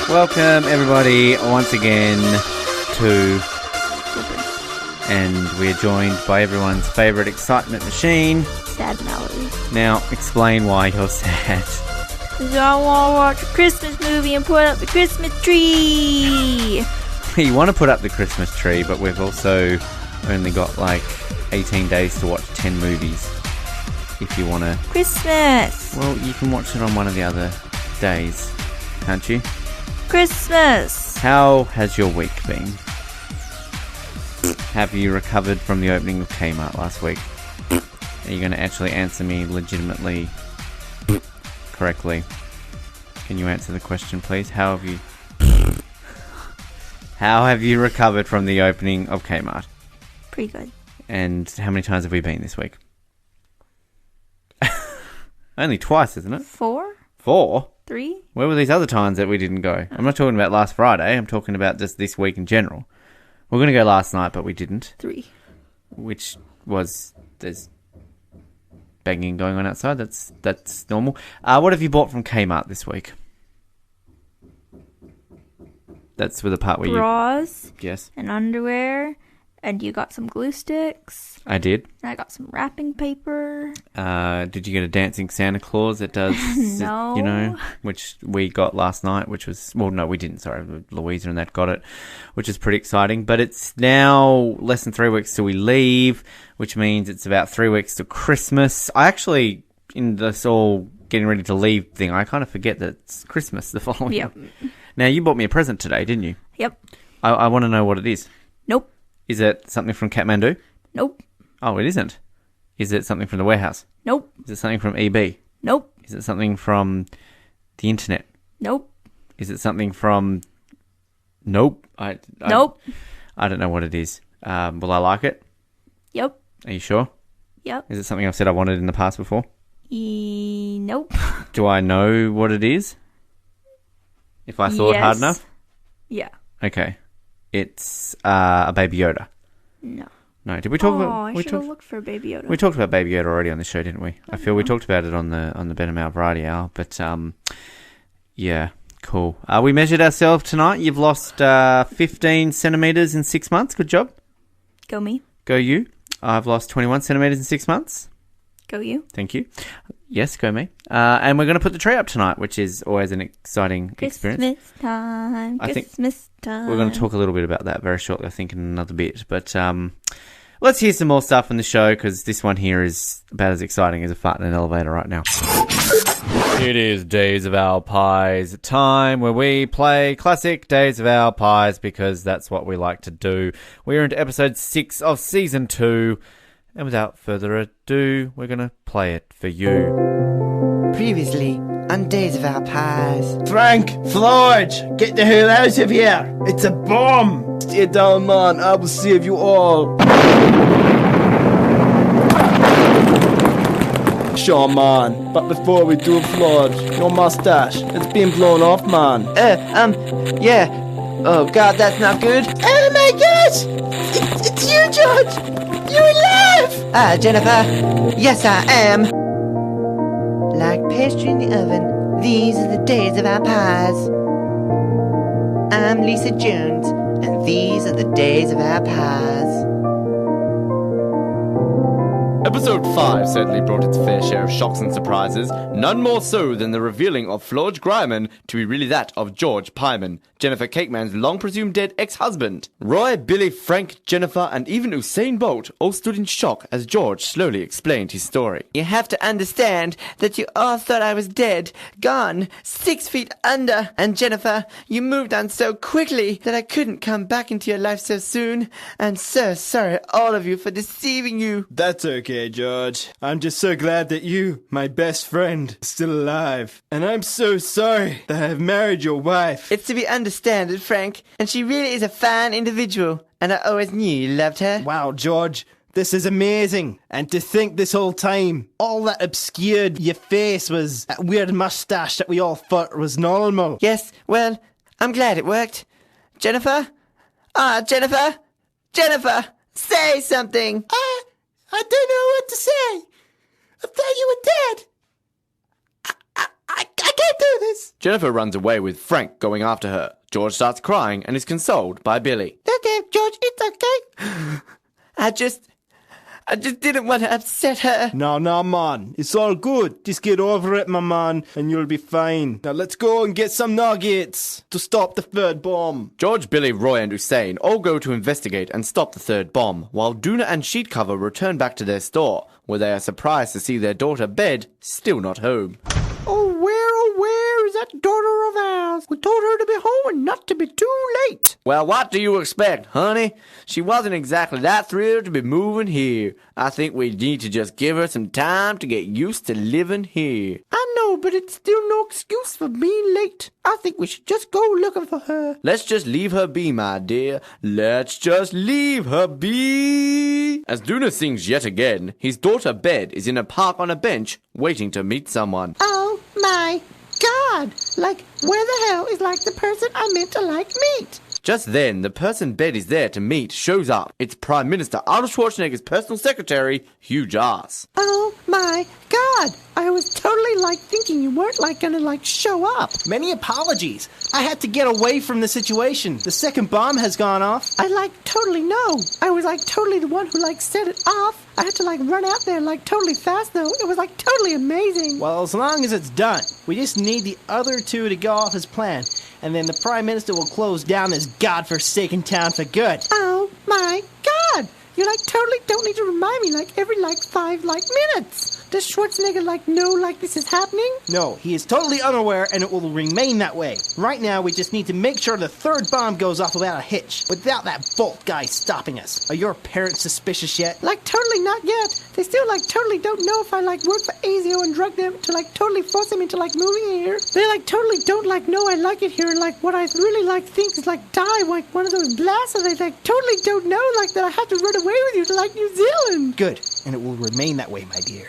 Welcome, everybody, once again to... And we're joined by everyone's favourite excitement machine. Sad Mallory. Now, explain why you're sad. Because I want to watch a Christmas movie and put up the Christmas tree. You want to put up the Christmas tree, but we've also only got like 18 days to watch 10 movies. If you want to... Christmas. Well, you can watch it on one of the other days, can't you? Christmas. How has your week been? Have you recovered from the opening of Kmart last week? Are you going to actually answer me legitimately, correctly? Can you answer the question, please? How have you recovered from the opening of Kmart? Pretty good. And how many times have we been this week? Only twice, isn't it? 4? 4? 3? Where were these other times that we didn't go? I'm not talking about last Friday. I'm talking about just this week in general. We're going to go last night, but we didn't. 3. Which was... There's banging going on outside. That's normal. What have you bought from Kmart this week? That's with the part where Bras. Yes. And underwear. And you got some glue sticks. I did. And I got some wrapping paper. Did you get a dancing Santa Claus that does... No. You know, which we got last night, which was... Well, no, we didn't. Sorry. Louisa and that got it, which is pretty exciting. But it's now less than 3 weeks till we leave, which means it's about 3 weeks to Christmas. I actually, in this all getting ready to leave thing, I kind of forget that it's Christmas the following. Yep. Now, you bought me a present today, didn't you? Yep. I want to know what it is. Nope. Is it something from Kathmandu? Nope. Oh, it isn't. Is it something from the warehouse? Nope. Is it something from EB? Nope. Is it something from the internet? Nope. Is it something from... Nope. Nope. I don't know what it is. Will I like it? Yep. Are you sure? Yep. Is it something I've said I wanted in the past before? Nope. Do I know what it is? If I thought hard enough? Yeah. Okay. It's a Baby Yoda. No. No. Did we talk about... I should have looked for Baby Yoda. We talked about Baby Yoda already on the show, didn't we? I feel we talked about it on the Better Mal Variety Hour, but yeah, cool. We measured ourselves tonight. You've lost 15 centimetres in 6 months. Good job. Go me. Go you. I've lost 21 centimetres in 6 months. Go you. Thank you. Yes, go me. And we're going to put the tree up tonight, which is always an exciting experience. Christmas time. Christmas time. We're going to talk a little bit about that very shortly, I think, in another bit. But let's hear some more stuff in the show, because this one here is about as exciting as a fart in an elevator right now. It is Days of Our Pies time, where we play classic Days of Our Pies, because that's what we like to do. We're into episode 6 of season 2. And without further ado, we're going to play it for you. Previously on Days of Our Pies. Frank, Florge, get the hell out of here! It's a bomb! Stay down, man. I will save you all. Sure, man. But before we do, Florge, your mustache, it's been blown off, man. Yeah. Oh, God, that's not good. Oh, my gosh! It's you, George! You're alive! Jennifer. Yes, I am. Like pastry in the oven, these are the days of our pies. I'm Lisa Jones, and these are the days of our pies. Episode 5 certainly brought its fair share of shocks and surprises, none more so than the revealing of Florge Gryman to be really that of George Pyman, Jennifer Cakeman's long-presumed dead ex-husband. Roy, Billy, Frank, Jennifer, and even Usain Bolt all stood in shock as George slowly explained his story. You have to understand that you all thought I was dead, gone, 6 feet under. And Jennifer, you moved on so quickly that I couldn't come back into your life so soon. I'm so sorry, all of you, for deceiving you. That's okay, George. I'm just so glad that you, my best friend, is still alive. And I'm so sorry that I've married your wife. It's to be understood, Frank, and she really is a fine individual, and I always knew you loved her. Wow, George, this is amazing. And to think this whole time, all that obscured your face was that weird mustache that we all thought was normal. Yes, well, I'm glad it worked. Jennifer? Jennifer? Jennifer, say something. I don't know what to say. I thought you were dead. I can't do this. Jennifer runs away with Frank going after her. George starts crying and is consoled by Billy. Okay, George, it's okay. I just didn't want to upset her. No, man. It's all good. Just get over it, my man, and you'll be fine. Now let's go and get some nuggets to stop the third bomb. George, Billy, Roy and Usain all go to investigate and stop the third bomb, while Duna and Sheetcover return back to their store, where they are surprised to see their daughter Bed still not home. Oh, where is that daughter of ours? We told her to be home and not to be too late. Well, what do you expect, honey? She wasn't exactly that thrilled to be moving here. I think we need to just give her some time to get used to living here. I know, but it's still no excuse for being late. I think we should just go looking for her. Let's just leave her be, my dear. Let's just leave her be. As Duna sings yet again, his daughter Bed is in a park on a bench, waiting to meet someone. Oh my God! Like, where the hell is like the person I meant to like meet? Just then, the person Bed is there to meet shows up. It's Prime Minister Arnold Schwarzenegger's personal secretary, Hugh Jass. Oh my God! I was totally like thinking you weren't like gonna like show up. Many apologies. I had to get away from the situation. The second bomb has gone off. I like totally know. I was like totally the one who like set it off. I had to like run out there like totally fast though. It was like totally amazing. Well, as long as it's done, we just need the other two to go off as planned, and then the Prime Minister will close down this godforsaken town for good. Oh my God! You like totally don't need to remind me like every like 5 like minutes. Does Schwarzenegger like know like this is happening? No, he is totally unaware, and it will remain that way. Right now, we just need to make sure the third bomb goes off without a hitch, without that Bolt guy stopping us. Are your parents suspicious yet? Like totally not yet. They still like totally don't know if I like work for ASIO and drug them to like totally force them into like moving here. They like totally don't like know I like it here and like what I really like think is like die like one of those blasts, and they like totally don't know like that I have to run away with you to like New Zealand. Good, and it will remain that way, my dear.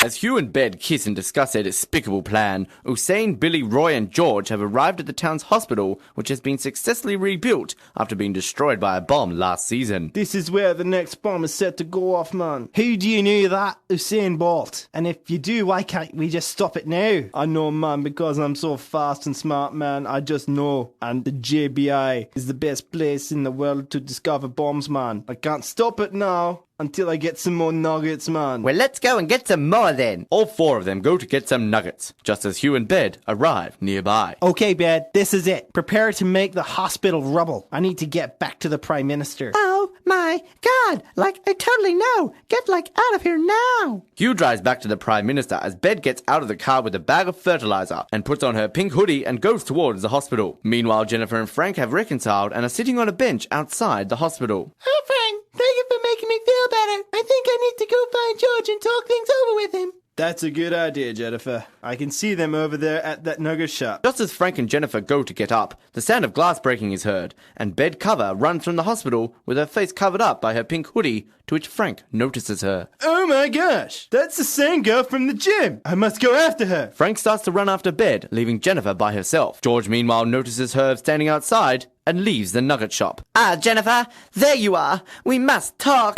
As Hugh and Bed kiss and discuss their despicable plan, Usain, Billy, Roy and George have arrived at the town's hospital, which has been successfully rebuilt after being destroyed by a bomb last season. This is where the next bomb is set to go off, man. Who do you know that? Usain Bolt. And if you do, why can't we just stop it now? I know, man, because I'm so fast and smart, man. I just know. And the JBI is the best place in the world to discover bombs, man. I can't stop it now until I get some more nuggets, man. Well, let's go and get some more then. All 4 of them go to get some nuggets, just as Hugh and Bed arrive nearby. Okay, Bed, this is it. Prepare to make the hospital rubble. I need to get back to the Prime Minister. Oh my God! Like I totally know. Get like out of here now. Hugh drives back to the Prime Minister as Bed gets out of the car with a bag of fertilizer and puts on her pink hoodie and goes towards the hospital. Meanwhile, Jennifer and Frank have reconciled and are sitting on a bench outside the hospital. Oh, Frank, thank you for making me feel better. I think I need to go find George and talk things over with him. That's a good idea, Jennifer. I can see them over there at that nugget shop. Just as Frank and Jennifer go to get up, the sound of glass breaking is heard, and Bed Cover runs from the hospital with her face covered up by her pink hoodie, to which Frank notices her. Oh my gosh, that's the same girl from the gym. I must go after her. Frank starts to run after Bed, leaving Jennifer by herself. George, meanwhile, notices her standing outside and leaves the nugget shop. Ah, Jennifer, there you are. We must talk.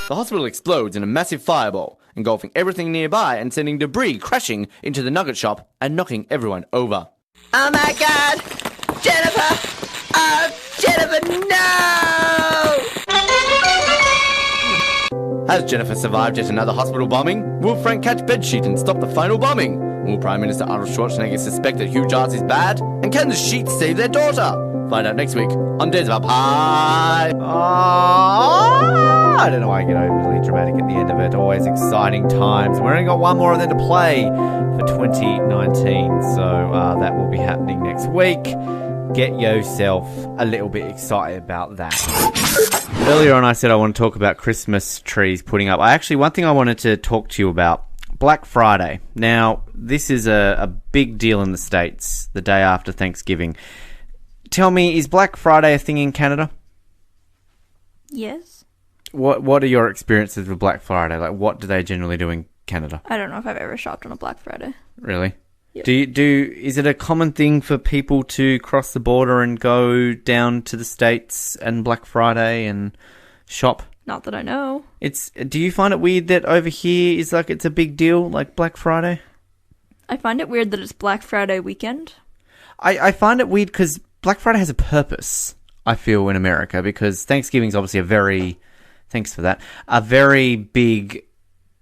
The hospital explodes in a massive fireball, engulfing everything nearby and sending debris crashing into the nugget shop and knocking everyone over. Oh my God! Jennifer! Oh, Jennifer, no! Has Jennifer survived yet another hospital bombing? Will Frank catch bedsheet and stop the final bombing? Will Prime Minister Arnold Schwarzenegger suspect that Hugh Jass is bad? And can the sheets save their daughter? Find out next week on Days of Our Pie. I don't know why I get overly dramatic at the end of it. Always exciting times. We've only got one more of them to play for 2019, so that will be happening next week. Get yourself a little bit excited about that. Earlier on I said I want to talk about Christmas trees putting up. One thing I wanted to talk to you about, Black Friday. Now, this is a big deal in the States, the day after Thanksgiving. Tell me, is Black Friday a thing in Canada? Yes. What are your experiences with Black Friday? Like, what do they generally do in Canada? I don't know if I've ever shopped on a Black Friday. Really? Yep. Is it a common thing for people to cross the border and go down to the States and Black Friday and shop? Not that I know. Do you find it weird that over here is like it's a big deal, like Black Friday? I find it weird that it's Black Friday weekend. I find it weird because Black Friday has a purpose, I feel, in America, because Thanksgiving's obviously thanks for that, a very big,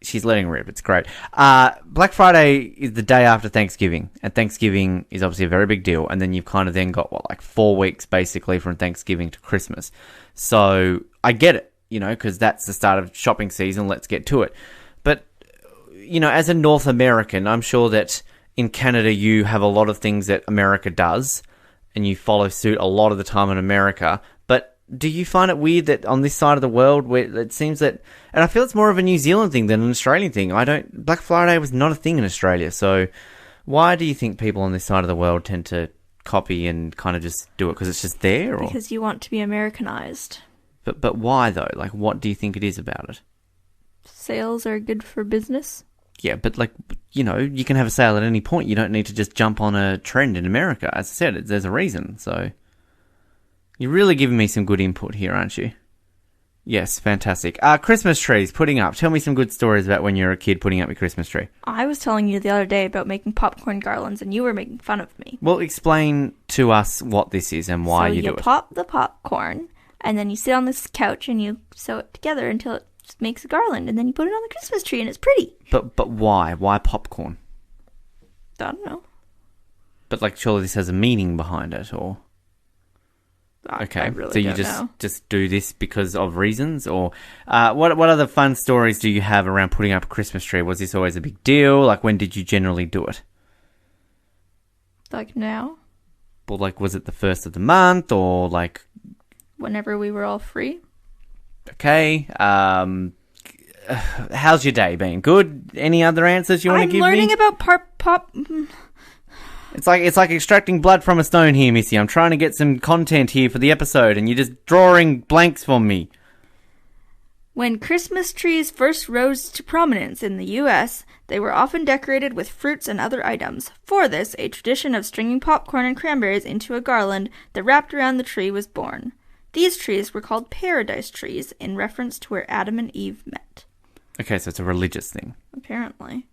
she's letting rip, it's great. Black Friday is the day after Thanksgiving, and Thanksgiving is obviously a very big deal, and then you've kind of then got, 4 weeks basically from Thanksgiving to Christmas. So I get it, because that's the start of shopping season, let's get to it. But, as a North American, I'm sure that in Canada you have a lot of things that America does, and you follow suit a lot of the time in America. But do you find it weird that on this side of the world, where it seems that, and I feel it's more of a New Zealand thing than an Australian thing. Black Friday was not a thing in Australia, so why do you think people on this side of the world tend to copy and kind of just do it because it's just there? Or? Because you want to be Americanized. But why though? What do you think it is about it? Sales are good for business. Yeah, but you can have a sale at any point. You don't need to just jump on a trend in America. As I said, there's a reason. So you're really giving me some good input here, aren't you? Yes, fantastic. Christmas trees, putting up. Tell me some good stories about when you were a kid putting up your Christmas tree. I was telling you the other day about making popcorn garlands, and you were making fun of me. Well, explain to us what this is and why you do it. So you pop the popcorn, and then you sit on this couch, and you sew it together until it just makes a garland, and then you put it on the Christmas tree, and it's pretty. But why? Why popcorn? I don't know. But surely this has a meaning behind it, or? Okay, I really so you don't know. just do this because of reasons, or what other fun stories do you have around putting up a Christmas tree? Was this always a big deal? When did you generally do it? Now? Well, was it the first of the month, or whenever we were all free. Okay. How's your day been? Good? Any other answers you want to give me? I'm learning about pop. It's like extracting blood from a stone here, Missy. I'm trying to get some content here for the episode, and you're just drawing blanks for me. When Christmas trees first rose to prominence in the U.S., they were often decorated with fruits and other items. For this, a tradition of stringing popcorn and cranberries into a garland that wrapped around the tree was born. These trees were called paradise trees in reference to where Adam and Eve met. Okay, so it's a religious thing. Apparently.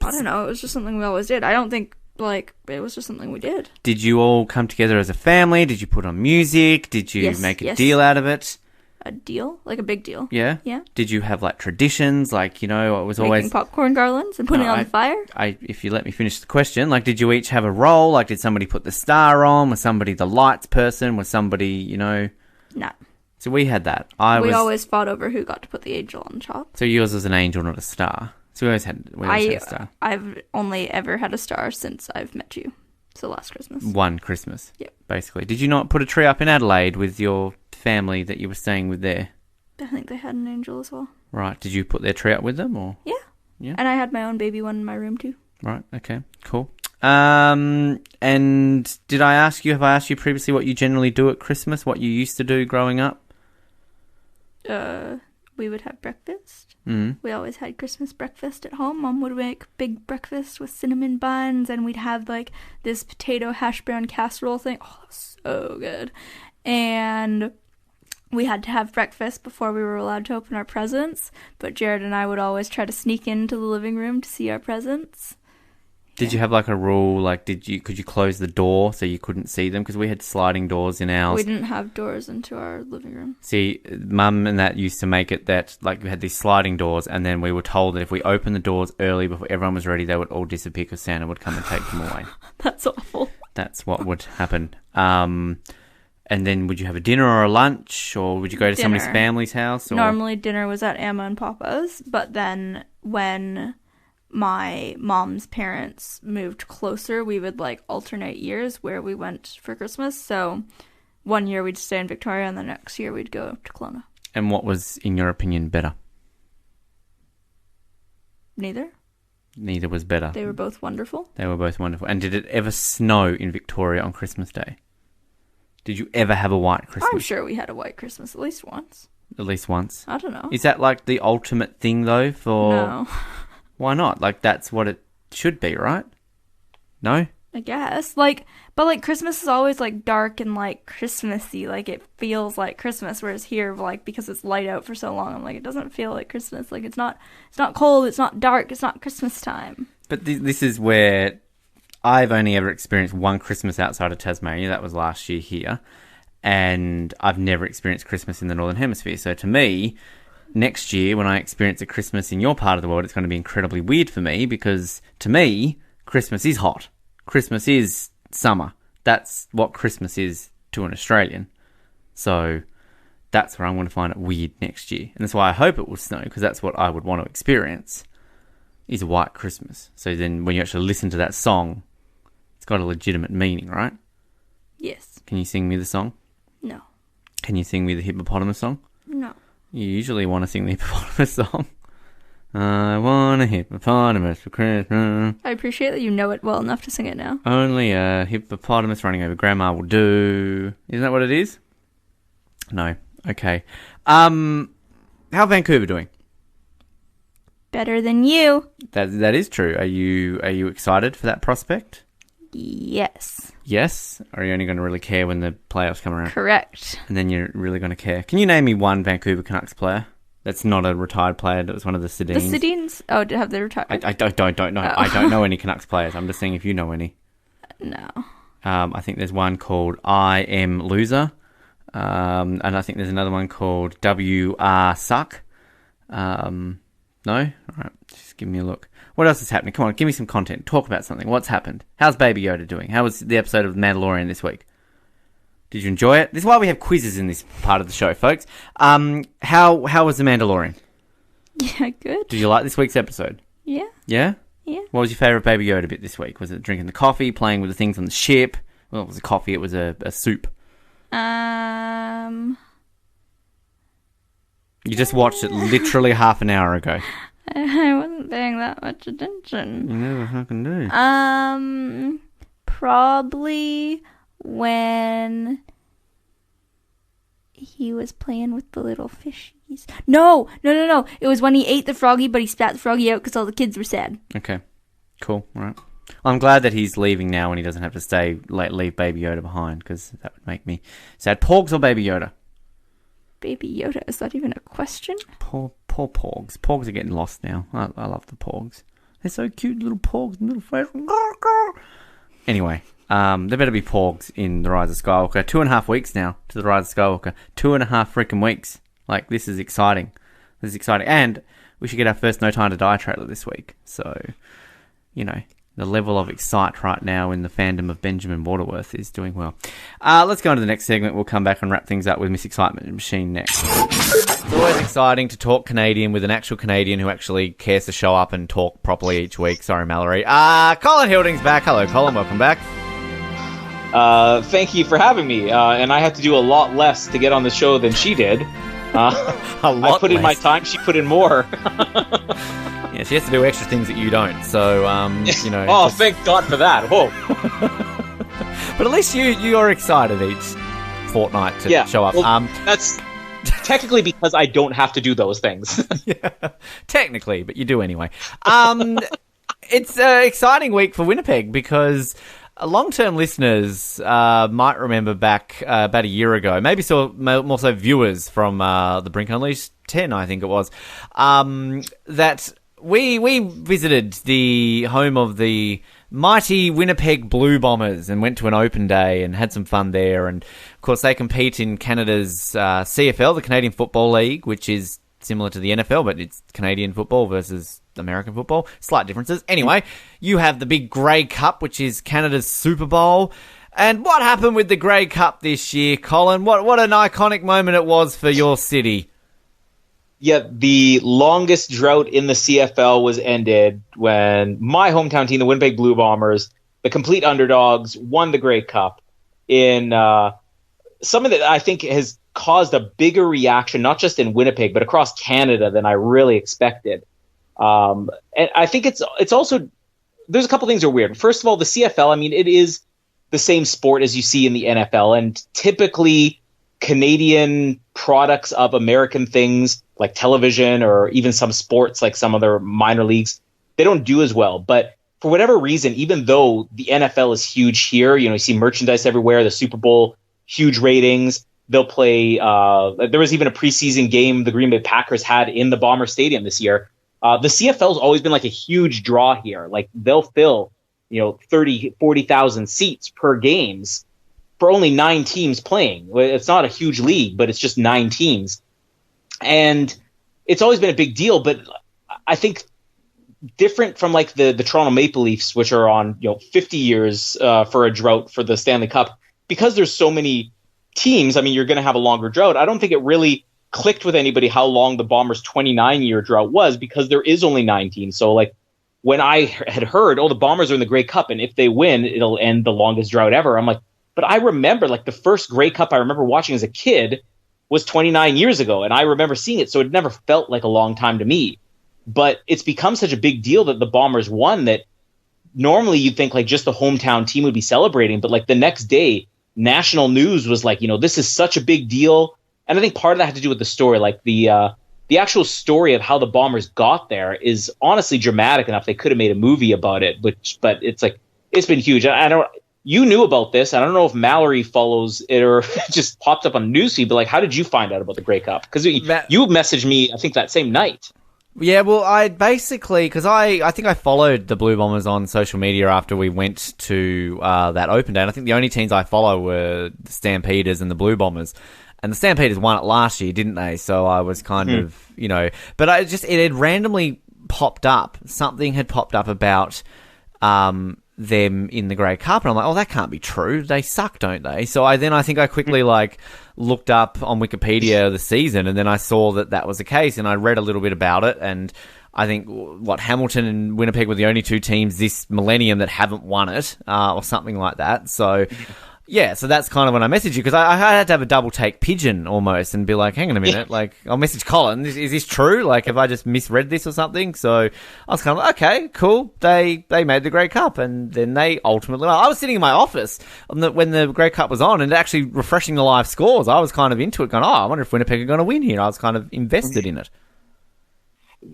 I don't know, it was just something we always did. I don't think, it was just something we did. Did you all come together as a family? Did you put on music? Did you make a deal out of it? A deal? Like a big deal? Yeah? Yeah. Did you have, traditions? It was always... Making popcorn garlands and putting it on the fire? If you let me finish the question, did you each have a role? Did somebody put the star on? Was somebody the lights person? Was somebody, No. So we had that. We always fought over who got to put the angel on top. So yours was an angel, not a star. So we always had a star. I've only ever had a star since I've met you. So last Christmas. One Christmas. Yep. Basically. Did you not put a tree up in Adelaide with your family that you were staying with there? I think they had an angel as well. Right. Did you put their tree up with them, or? Yeah. Yeah. And I had my own baby one in my room too. Right. Okay. Cool. And have I asked you previously what you generally do at Christmas? What you used to do growing up? We would have breakfast. Mm. We always had Christmas breakfast at home. Mom would make big breakfast with cinnamon buns, and we'd have this potato hash brown casserole thing. Oh, that was so good. And we had to have breakfast before we were allowed to open our presents, but Jared and I would always try to sneak into the living room to see our presents. Did you have a rule? Could you close the door so you couldn't see them? Because we had sliding doors in ours. We didn't have doors into our living room. See, Mum and that used to make it that we had these sliding doors, and then we were told that if we opened the doors early before everyone was ready, they would all disappear because Santa would come and take them away. That's awful. That's what would happen. And then would you have a dinner or a lunch, or would you go to somebody's family's house? Or? Normally dinner was at Emma and Papa's, but then when my mom's parents moved closer, we would alternate years where we went for Christmas. So one year we'd stay in Victoria, and the next year we'd go to Kelowna. And what was, in your opinion, better? Neither. Neither was better. They were both wonderful. They were both wonderful. And did it ever snow in Victoria on Christmas Day? Did you ever have a white Christmas? I'm sure we had a white Christmas at least once. At least once? I don't know. Is that the ultimate thing though for... No. Why not? That's what it should be, right? No? I guess. Like, but like Christmas is always like dark and like Christmassy. Like it feels like Christmas, whereas here, like because it's light out for so long, I'm like it doesn't feel like Christmas. Like it's not cold, it's not dark, it's not Christmas time. But this is where I've only ever experienced one Christmas outside of Tasmania. That was last year here, and I've never experienced Christmas in the Northern Hemisphere. So to me, next year when I experience a Christmas in your part of the world, it's going to be incredibly weird for me because to me, Christmas is hot. Christmas is summer. That's what Christmas is to an Australian. So that's where I'm going to find it weird next year. And that's why I hope it will snow, because that's what I would want to experience, is a white Christmas. So then when you actually listen to that song, it's got a legitimate meaning, right? Yes. Can you sing me the song? No. Can you sing me the hippopotamus song? No. You usually want to sing the hippopotamus song. I want a hippopotamus for Christmas. I appreciate that you know it well enough to sing it now. Only a hippopotamus running over grandma will do. Isn't that what it is? No. Okay. How Vancouver doing? Better than you. That is true. Are you excited for that prospect? Yes. Yes? Or are you only going to really care when the playoffs come around? Correct. And then you're really going to care. Can you name me one Vancouver Canucks player that's not a retired player? That was one of the Sedins. The Sedins? Oh, have they retired? I don't know. Oh. I don't know any Canucks players. I'm just saying if you know any. No. I think there's one called I Am Loser. And I think there's another one called WR Suck. No? Alright, just give me a look. What else is happening? Come on, give me some content. Talk about something. What's happened? How's Baby Yoda doing? How was the episode of Mandalorian this week? Did you enjoy it? This is why we have quizzes in this part of the show, folks. How was the Mandalorian? Yeah, good. Did you like this week's episode? Yeah. Yeah? Yeah. What was your favourite Baby Yoda bit this week? Was it drinking the coffee, playing with the things on the ship? Well, it was a coffee, it was a soup. You just watched it literally half an hour ago. I wasn't paying that much attention. You never fucking do. Probably when he was playing with the little fishies. No. It was when he ate the froggy, but he spat the froggy out because all the kids were sad. Okay, cool. All right. I'm glad that he's leaving now and he doesn't have to leave Baby Yoda behind, because that would make me sad. Porgs or Baby Yoda? Baby Yoda, is that even a question? Poor Porgs. Porgs are getting lost now. I love the Porgs. They're so cute, little Porgs and little face. Anyway, there better be Porgs in The Rise of Skywalker. 2.5 weeks now to The Rise of Skywalker. 2.5 freaking weeks. Like, this is exciting. And we should get our first No Time to Die trailer this week. So, you know, the level of excite right now in the fandom of Benjamin Waterworth is doing well. Let's go on to the next segment. We'll come back and wrap things up with Miss Excitement Machine next. It's always exciting to talk Canadian with an actual Canadian who actually cares to show up and talk properly each week. Sorry, Mallory. Colin Hilding's back. Hello, Colin. Welcome back. Thank you for having me. And I had to do a lot less to get on the show than she did. I put in my time. She put in more. Yeah, she has to do extra things that you don't. So, you know. Oh, thank God for that. Whoa. But at least you are excited each fortnight to show up. Well, that's technically because I don't have to do those things. Yeah, technically, but you do anyway. It's an exciting week for Winnipeg because long-term listeners might remember back about a year ago, maybe more so viewers from the Brink Unleashed 10, I think it was, that we visited the home of the mighty Winnipeg Blue Bombers and went to an open day and had some fun there. And, of course, they compete in Canada's CFL, the Canadian Football League, which is similar to the NFL, but it's Canadian football versus American football. Slight differences. Anyway, you have the big Grey Cup, which is Canada's Super Bowl. And what happened with the Grey Cup this year, Colin? What an iconic moment it was for your city. Yeah, the longest drought in the CFL was ended when my hometown team, the Winnipeg Blue Bombers, the complete underdogs, won the Grey Cup in something that I think has caused a bigger reaction, not just in Winnipeg, but across Canada than I really expected. And I think it's also, there's a couple things that are weird. First of all, the CFL, I mean, it is the same sport as you see in the NFL, and typically Canadian products of American things like television or even some sports like some other minor leagues, they don't do as well. But for whatever reason, even though the NFL is huge here, you see merchandise everywhere, the Super Bowl, huge ratings. They'll play. There was even a preseason game the Green Bay Packers had in the Bomber Stadium this year. The CFL's always been like a huge draw here. Like they'll fill, 30, 40,000 seats per games for only 9 teams playing. It's not a huge league, but it's just 9 teams. And it's always been a big deal. But I think different from like the Toronto Maple Leafs, which are on 50 years for a drought for the Stanley Cup, because there's so many teams. I mean, you're going to have a longer drought. I don't think it really clicked with anybody how long the Bombers' 29-year drought was, because there is only 9 teams. So like when I had heard, the Bombers are in the Grey Cup, and if they win, it'll end the longest drought ever. I'm like, but I remember like the first Grey Cup I remember watching as a kid was 29 years ago, and I remember seeing it, so it never felt like a long time to me. But it's become such a big deal that the Bombers won that normally you'd think like just the hometown team would be celebrating, but like the next day, national news was like, this is such a big deal. And I think part of that had to do with the story. Like the actual story of how the Bombers got there is honestly dramatic enough. They could have made a movie about it, but it's like, it's been huge. You knew about this. I don't know if Mallory follows it or just popped up on the newsfeed, but like, how did you find out about the Grey Cup? Because you messaged me, I think that same night. Yeah, well, I basically, because I think I followed the Blue Bombers on social media after we went to that open day, and I think the only teams I follow were the Stampeders and the Blue Bombers. And the Stampeders won it last year, didn't they? So I was kind of, but it had randomly popped up. Something had popped up about them in the Grey Cup, and I'm like, that can't be true. They suck, don't they? So I think I quickly looked up on Wikipedia the season, and then I saw that was the case, and I read a little bit about it, and I think Hamilton and Winnipeg were the only 2 teams this millennium that haven't won it, or something like that. So. Yeah, so that's kind of when I messaged you, because I had to have a double take pigeon almost and be like, hang on a minute, like, I'll message Colin, is this true? Like, have I just misread this or something? So I was kind of like, okay, cool, they made the Grey Cup, and then they ultimately won. I was sitting in my office when the Grey Cup was on and actually refreshing the live scores. I was kind of into it, going, I wonder if Winnipeg are going to win here. I was kind of invested in it.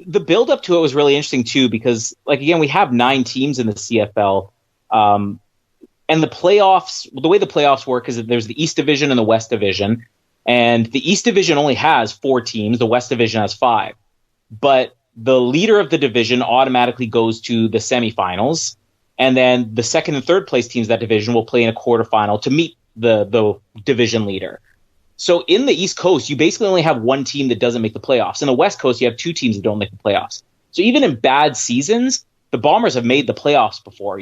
The build-up to it was really interesting, too, because, like, again, we have 9 teams in the CFL, and the playoffs, the way the playoffs work is that there's the East Division and the West Division. And the East Division only has 4 teams. The West Division has 5. But the leader of the division automatically goes to the semifinals. And then the second and third place teams of that division will play in a quarterfinal to meet the division leader. So in the East Coast, you basically only have 1 team that doesn't make the playoffs. In the West Coast, you have 2 teams that don't make the playoffs. So even in bad seasons, the Bombers have made the playoffs before.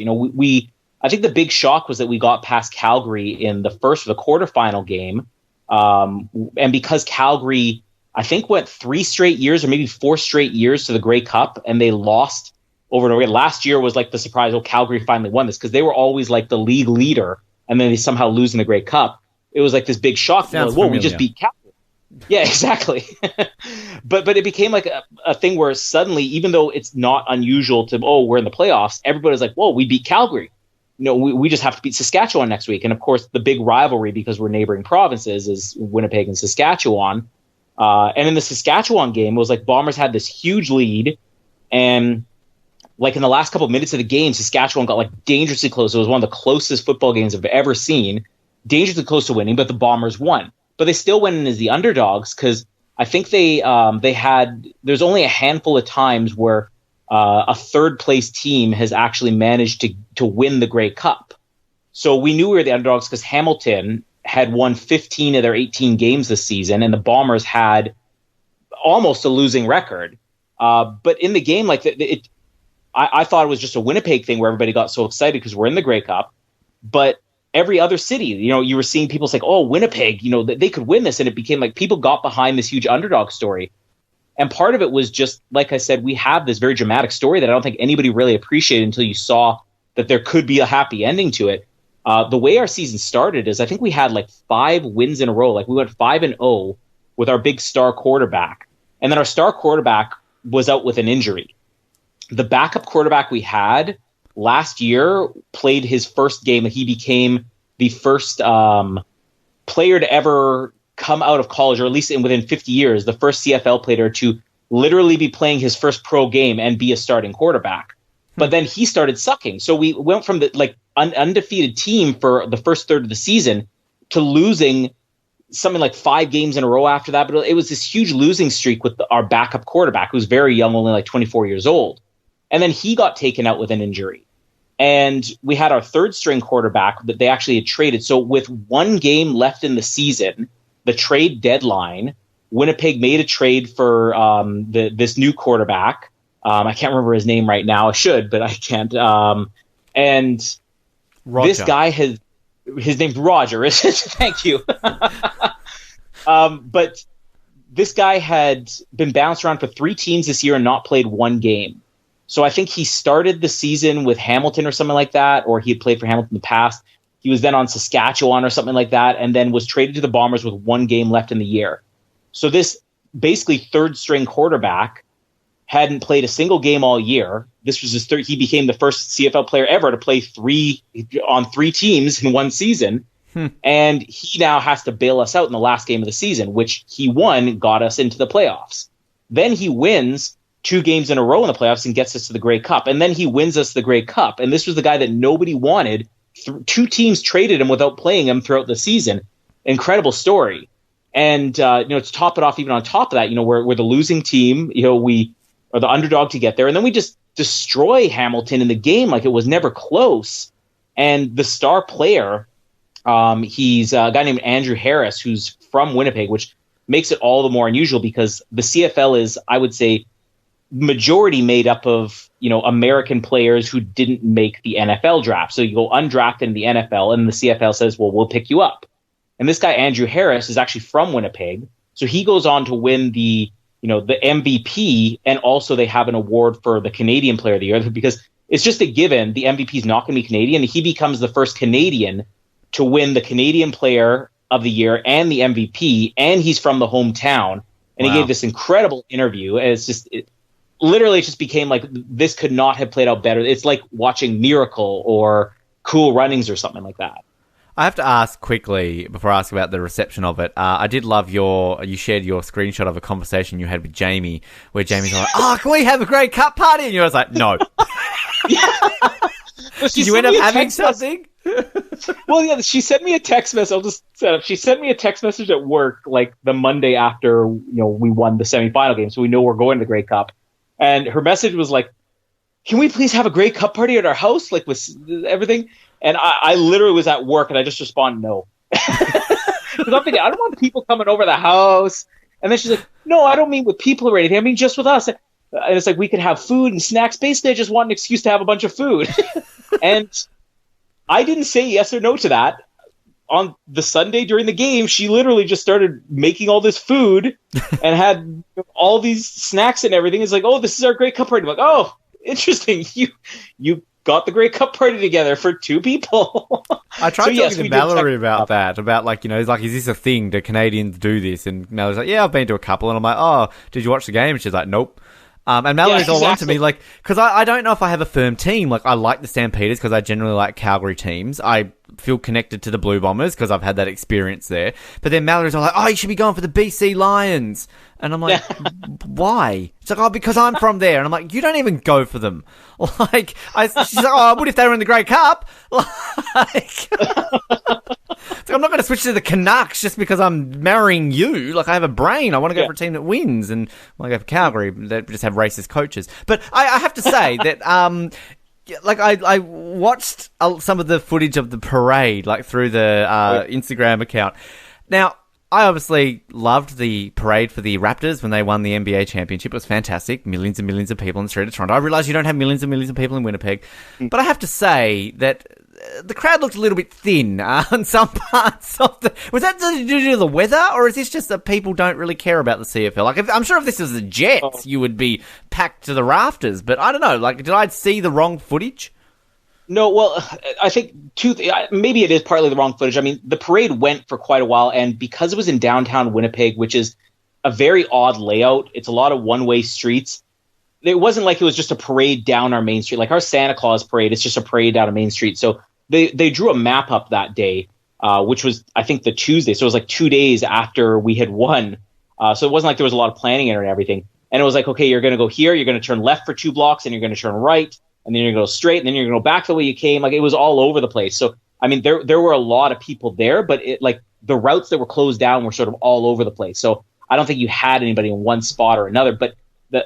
I think the big shock was that we got past Calgary in the first of the quarterfinal game. And because Calgary, I think, went 3 straight years or maybe 4 straight years to the Grey Cup, and they lost over and over again. Last year was like the surprise, Calgary finally won this, because they were always like the league leader, and then they somehow lose in the Grey Cup. It was like this big shock. Sounds like, we just beat Calgary. Yeah, exactly. but it became like a thing where suddenly, even though it's not unusual to, we're in the playoffs, everybody's like, whoa, we beat Calgary. We just have to beat Saskatchewan next week. And of course, the big rivalry, because we're neighboring provinces, is Winnipeg and Saskatchewan. And in the Saskatchewan game, it was like Bombers had this huge lead. And like in the last couple of minutes of the game, Saskatchewan got like dangerously close. It was one of the closest football games I've ever seen. Dangerously close to winning, but the Bombers won. But they still went in as the underdogs, because I think there's only a handful of times where a third place team has actually managed to win the Grey Cup. So we knew we were the underdogs because Hamilton had won 15 of their 18 games this season, and the Bombers had almost a losing record. But in the game, like I thought it was just a Winnipeg thing where everybody got so excited because we're in the Grey Cup. But every other city, you were seeing people say, Winnipeg, they could win this. And it became like people got behind this huge underdog story. And part of it was just, like I said, we have this very dramatic story that I don't think anybody really appreciated until you saw that there could be a happy ending to it. The way our season started is I think we had like 5 wins in a row. Like we went 5-0 with our big star quarterback. And then our star quarterback was out with an injury. The backup quarterback we had last year played his first game, and he became the first player to ever come out of college, or at least within 50 years, the first CFL player to literally be playing his first pro game and be a starting quarterback. But then he started sucking. So we went from the undefeated team for the first third of the season to losing something like 5 games in a row after that. But it was this huge losing streak with our backup quarterback, who's very young, only like 24 years old. And then he got taken out with an injury. And we had our third string quarterback that they actually had traded. So with 1 game left in the season, the trade deadline, Winnipeg made a trade for this new quarterback. I can't remember his name right now. I should, but I can't. And Roger. This guy his name's Roger. Thank you. But this guy had been bounced around for 3 teams this year and not played 1 game. So I think he started the season with Hamilton or something like that, or he had played for Hamilton in the past. He was then on Saskatchewan or something like that, and then was traded to the Bombers with 1 game left in the year. So this basically third string quarterback hadn't played a single game all year. This was his third. He became the first CFL player ever to play 3 teams in 1 season. And he now has to bail us out in the last game of the season, which he won, got us into the playoffs. Then he wins 2 games in a row in the playoffs and gets us to the Grey Cup. And then he wins us the Grey Cup. And this was the guy that nobody wanted. 2 teams traded him without playing him throughout the season. Incredible story. And, to top it off, even on top of that, we're the losing team. We are the underdog to get there. And then we just destroy Hamilton in the game like it was never close. And the star player, he's a guy named Andrew Harris, who's from Winnipeg, which makes it all the more unusual because the CFL is, I would say, majority made up of, American players who didn't make the NFL draft. So you go undrafted in the NFL and the CFL says, well, we'll pick you up. And this guy, Andrew Harris, is actually from Winnipeg. So he goes on to win the MVP, and also they have an award for the Canadian Player of the Year because it's just a given. The MVP is not going to be Canadian. He becomes the first Canadian to win the Canadian Player of the Year and the MVP, and he's from the hometown. And He gave this incredible interview, and it's just literally it just became like this could not have played out better. It's like watching Miracle or Cool Runnings or something like that. I have to ask quickly before I ask about the reception of it. I did love you shared your screenshot of a conversation you had with Jamie, where Jamie's like, "Oh, can we have a Grey Cup party?" And you was like, "No." Did you end up having something? Well, yeah, she sent me a text message. I'll just set up. She sent me a text message at work, like the Monday after we won the semifinal game, so we know we're going to the Grey Cup. And her message was like, "Can we please have a Grey Cup party at our house, like with everything?" And I literally was at work, and I just responded no. Because I'm thinking, I don't want people coming over the house. And then she's like, "No, I don't mean with people or anything. I mean just with us." And it's like we could have food and snacks. Basically, I just want an excuse to have a bunch of food. And I didn't say yes or no to that. On the Sunday during the game, she literally just started making all this food and had all these snacks and everything. It's like, "Oh, this is our Grey Cup party." I'm like, "Oh, interesting. You got the Grey Cup party together for 2 people." I tried talking to Mallory about that, about is this a thing? Do Canadians do this? And Mallory's like, "Yeah, I've been to a couple." And I'm like, "Oh, did you watch the game?" And she's like, "Nope." And Mallory's all on to me, because I don't know if I have a firm team. Like, I like the Stampeders because I generally like Calgary teams. I feel connected to the Blue Bombers because I've had that experience there. But then Mallory's all like, "Oh, you should be going for the BC Lions." And I'm like, "Why?" She's like, "Oh, because I'm from there." And I'm like, "You don't even go for them." She's like, "Oh, I would if they were in the Grey Cup." I'm not going to switch to the Canucks just because I'm marrying you. Like, I have a brain. I want to go for a team that wins. And I go for Calgary. They just have racist coaches. But I have to say that, I watched some of the footage of the parade, through the Instagram account. Now, I obviously loved the parade for the Raptors when they won the NBA championship. It was fantastic. Millions and millions of people in the street of Toronto. I realise you don't have millions and millions of people in Winnipeg. But I have to say that the crowd looked a little bit thin on some parts of the... Was that due to the weather, or is this just that people don't really care about the CFL? I'm sure if this was the Jets, you would be packed to the rafters. But I don't know. Did I see the wrong footage? No, well, I think maybe it is partly the wrong footage. I mean, the parade went for quite a while, and because it was in downtown Winnipeg, which is a very odd layout, it's a lot of one-way streets. It wasn't like it was just a parade down our main street. Like our Santa Claus parade, it's just a parade down a main street. So they drew a map up that day, which was, I think, the Tuesday. So it was like 2 days after we had won. So it wasn't like there was a lot of planning in it and everything. And it was like, okay, you're going to go here, you're going to turn left for 2 blocks, and you're going to turn right. and then you're going to go straight, and then you're going to go back the way you came. Like, it was all over the place. So, I mean, there were a lot of people there, but the routes that were closed down were sort of all over the place. So I don't think you had anybody in one spot or another, but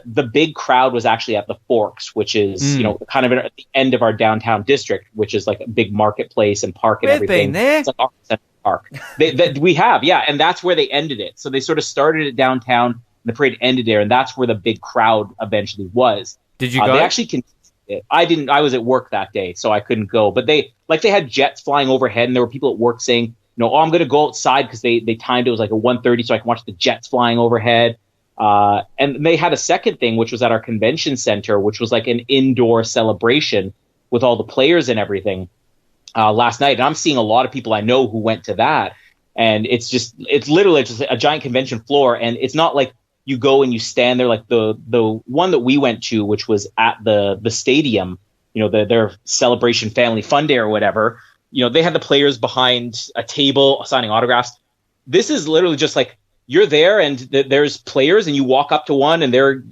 the big crowd was actually at the Forks, which is, kind of at the end of our downtown district, which is like a big marketplace and park and everything. Been there. It's like our Central Park. We have, yeah. And that's where they ended it. So they sort of started it downtown, and the parade ended there, and that's where the big crowd eventually was. Did you go? They actually continued it. I didn't. I was at work that day, so I couldn't go. But they had jets flying overhead, and there were people at work saying, I'm going to go outside because they timed it was like a 1:30 so I can watch the jets flying overhead. And they had a second thing, which was at our convention center, which was like an indoor celebration with all the players and everything last night. And I'm seeing a lot of people I know who went to that. And it's literally just a giant convention floor. And it's not like you go and you stand there like the one that we went to, which was at the stadium, their celebration family fun day or whatever. They had the players behind a table signing autographs. This is literally just like, you're there and there's players and you walk up to one and they're,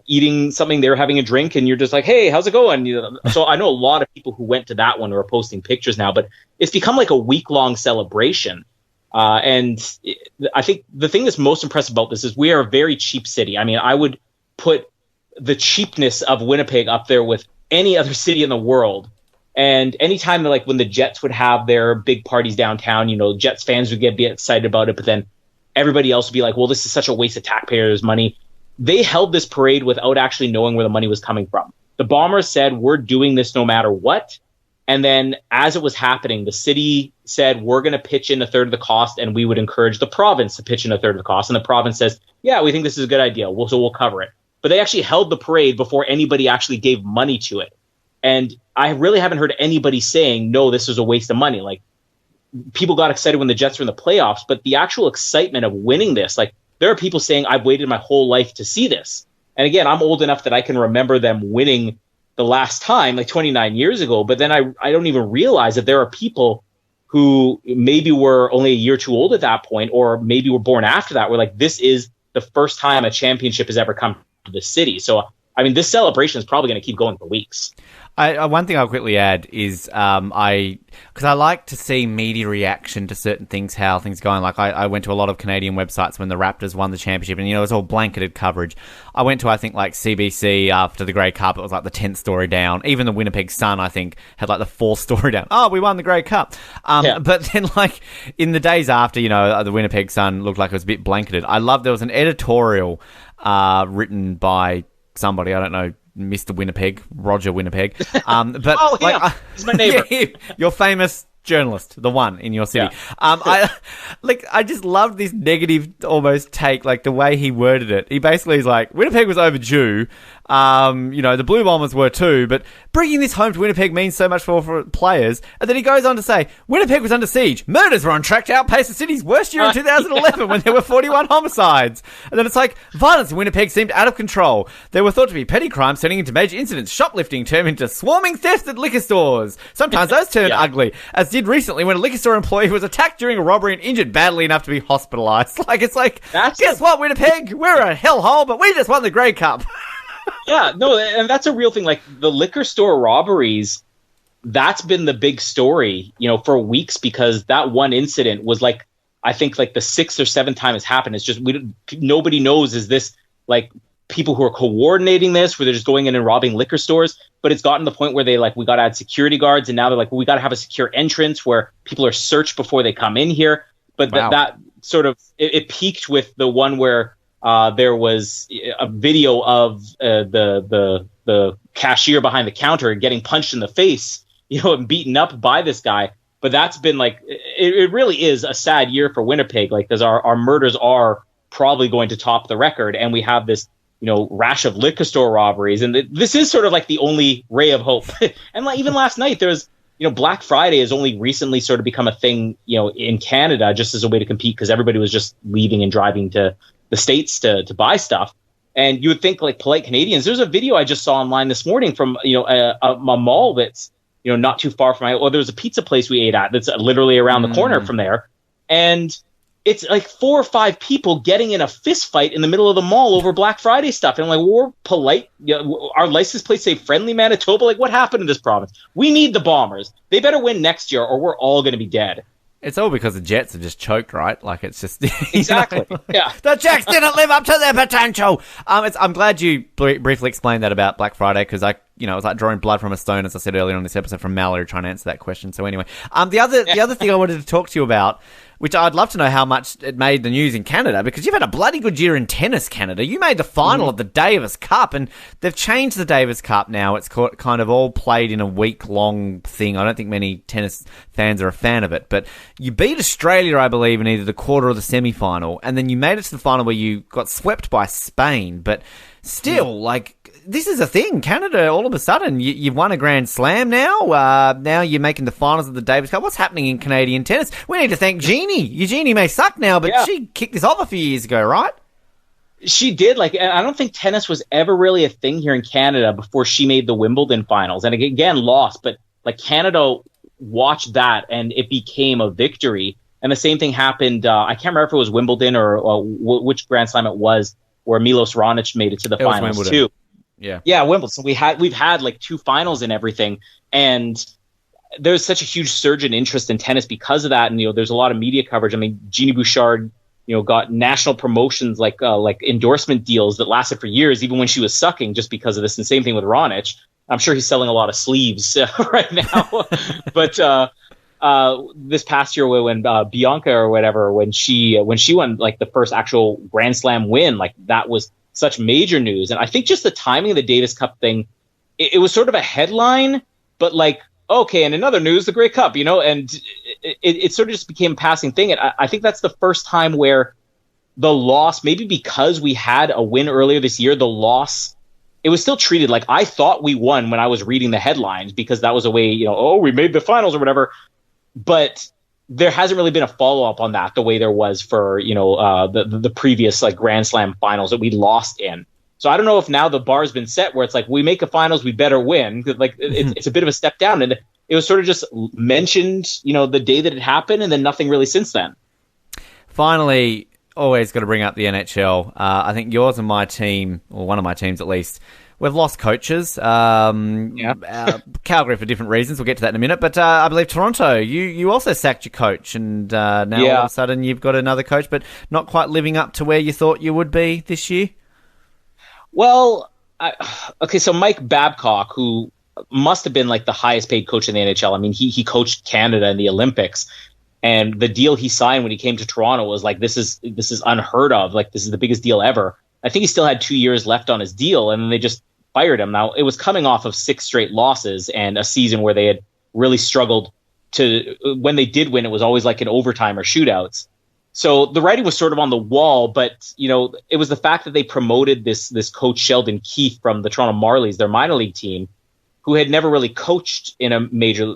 eating something, they're having a drink and you're just like, hey, how's it going? So I know a lot of people who went to that one who are posting pictures now, but it's become like a week-long celebration. And I think the thing that's most impressive about this is we are a very cheap city. I mean, I would put the cheapness of Winnipeg up there with any other city in the world. And anytime like when the Jets would have their big parties downtown, Jets fans would be excited about it, but then everybody else would be like, well, this is such a waste of taxpayers' money. They held this parade without actually knowing where the money was coming from. The Bombers said, we're doing this no matter what. And then as it was happening, the city said, we're going to pitch in a third of the cost, and we would encourage the province to pitch in a third of the cost. And the province says, yeah, we think this is a good idea. So we'll cover it. But they actually held the parade before anybody actually gave money to it. And I really haven't heard anybody saying, no, this was a waste of money. Like, people got excited when the Jets were in the playoffs, but the actual excitement of winning this, like, there are people saying, I've waited my whole life to see this. And again, I'm old enough that I can remember them winning the last time, like 29 years ago. But then I don't even realize that there are people who maybe were only a year too old at that point, or maybe were born after that, where like, this is the first time a championship has ever come to the city. So, I mean, this celebration is probably going to keep going for weeks. One thing I'll quickly add is because I like to see media reaction to certain things, how things are going. Like I went to a lot of Canadian websites when the Raptors won the championship, and it was all blanketed coverage. I went to, I think, like CBC after the Grey Cup. It was like the 10th story down. Even the Winnipeg Sun, I think, had like the 4th story down. Oh, we won the Grey Cup. But then, like, in the days after, the Winnipeg Sun looked like it was a bit blanketed. I love there was an editorial written by somebody, I don't know, Mr. Winnipeg, Roger Winnipeg. But he's my neighbor. Your famous journalist, the one in your city. Yeah. I just loved this negative almost take, like the way he worded it. He basically is like, Winnipeg was overdue. The Blue Bombers were too, but bringing this home to Winnipeg means so much for players. And then he goes on to say, Winnipeg was under siege. Murders were on track to outpace the city's worst year in 2011 when there were 41 homicides. And then it's like, violence in Winnipeg seemed out of control. There were thought to be petty crimes turning into major incidents. Shoplifting turned into swarming thefts at liquor stores. Sometimes those turned ugly, as did recently when a liquor store employee was attacked during a robbery and injured badly enough to be hospitalized. Like, it's like, guess what, Winnipeg? We're a hellhole, but we just won the Grey Cup. Yeah, no, and that's a real thing. Like, the liquor store robberies, that's been the big story, for weeks, because that one incident was like, I think like the 6th or 7th time it's happened. It's just, nobody knows, is this like people who are coordinating this, where they're just going in and robbing liquor stores? But it's gotten to the point where we got to add security guards, and now they're like, well, we got to have a secure entrance where people are searched before they come in here. But that sort of, it peaked with the one where there was a video of the cashier behind the counter getting punched in the face, and beaten up by this guy. But that's been like, it really is a sad year for Winnipeg, like, because our murders are probably going to top the record, and we have this, rash of liquor store robberies, and this is sort of like the only ray of hope. And like, even last night, there's, Black Friday has only recently sort of become a thing, in Canada, just as a way to compete, because everybody was just leaving and driving to the States to buy stuff. And you would think, like, polite Canadians, there's a video I just saw online this morning from, a mall that's, not too far from there was a pizza place we ate at that's literally around the corner from there. And it's like 4 or 5 people getting in a fist fight in the middle of the mall over Black Friday stuff. And I'm like, well, we're polite. Our license plates say friendly Manitoba. Like, what happened in this province? We need the Bombers. They better win next year or we're all going to be dead. It's all because the Jets are just choked, right? Like, it's just... Exactly. Yeah. The Jets didn't live up to their potential. I'm glad you briefly explained that about Black Friday, because it was like drawing blood from a stone, as I said earlier on this episode, from Mallory trying to answer that question. So anyway, the other thing I wanted to talk to you about, which I'd love to know how much it made the news in Canada, because you've had a bloody good year in tennis, Canada. You made the final of the Davis Cup, and they've changed the Davis Cup now. It's kind of all played in a week-long thing. I don't think many tennis fans are a fan of it, but you beat Australia, I believe, in either the quarter or the semi-final, and then you made it to the final where you got swept by Spain, but still, this is a thing. Canada, all of a sudden, you've won a Grand Slam now. Now you're making the finals of the Davis Cup. What's happening in Canadian tennis? We need to thank Jeannie. Eugenie may suck now, but she kicked this off a few years ago, right? She did. And I don't think tennis was ever really a thing here in Canada before she made the Wimbledon finals. And again, lost. But Canada watched that, and it became a victory. And the same thing happened. I can't remember if it was Wimbledon or which Grand Slam it was, where Milos Raonic made it to the finals too. Yeah, Wimbledon. So we've had 2 finals and everything, and there's such a huge surge in interest in tennis because of that. And there's a lot of media coverage. I mean, Jeannie Bouchard, got national promotions like endorsement deals that lasted for years, even when she was sucking, just because of this. And same thing with Raonic. I'm sure he's selling a lot of sleeves right now. But this past year, when Bianca or whatever, when she won the first actual Grand Slam win, that was such major news. And I think just the timing of the Davis Cup thing, it was sort of a headline, but okay, and in other news, the Grey Cup, and it sort of just became a passing thing. And I think that's the first time where the loss, maybe because we had a win earlier this year, the loss, it was still treated like I thought we won when I was reading the headlines, because that was a way, we made the finals or whatever. But there hasn't really been a follow-up on that the way there was for, the previous Grand Slam finals that we lost in. So I don't know if now the bar's been set where it's we make a finals, we better win. It's a bit of a step down. And it was sort of just mentioned, the day that it happened, and then nothing really since then. Finally, always got to bring up the NHL. I think yours and my team, or one of my teams at least, we've lost coaches. Calgary for different reasons. We'll get to that in a minute. But I believe Toronto, you also sacked your coach, and now all of a sudden you've got another coach, but not quite living up to where you thought you would be this year. Well, so Mike Babcock, who must have been the highest paid coach in the NHL. I mean, he coached Canada in the Olympics, and the deal he signed when he came to Toronto was this is unheard of. This is the biggest deal ever. I think he still had 2 years left on his deal, and then they just fired him. Now, it was coming off of 6 straight losses and a season where they had really struggled to, when they did win, it was always in overtime or shootouts. So the writing was sort of on the wall, but, it was the fact that they promoted this coach Sheldon Keefe from the Toronto Marlies, their minor league team, who had never really coached in a major,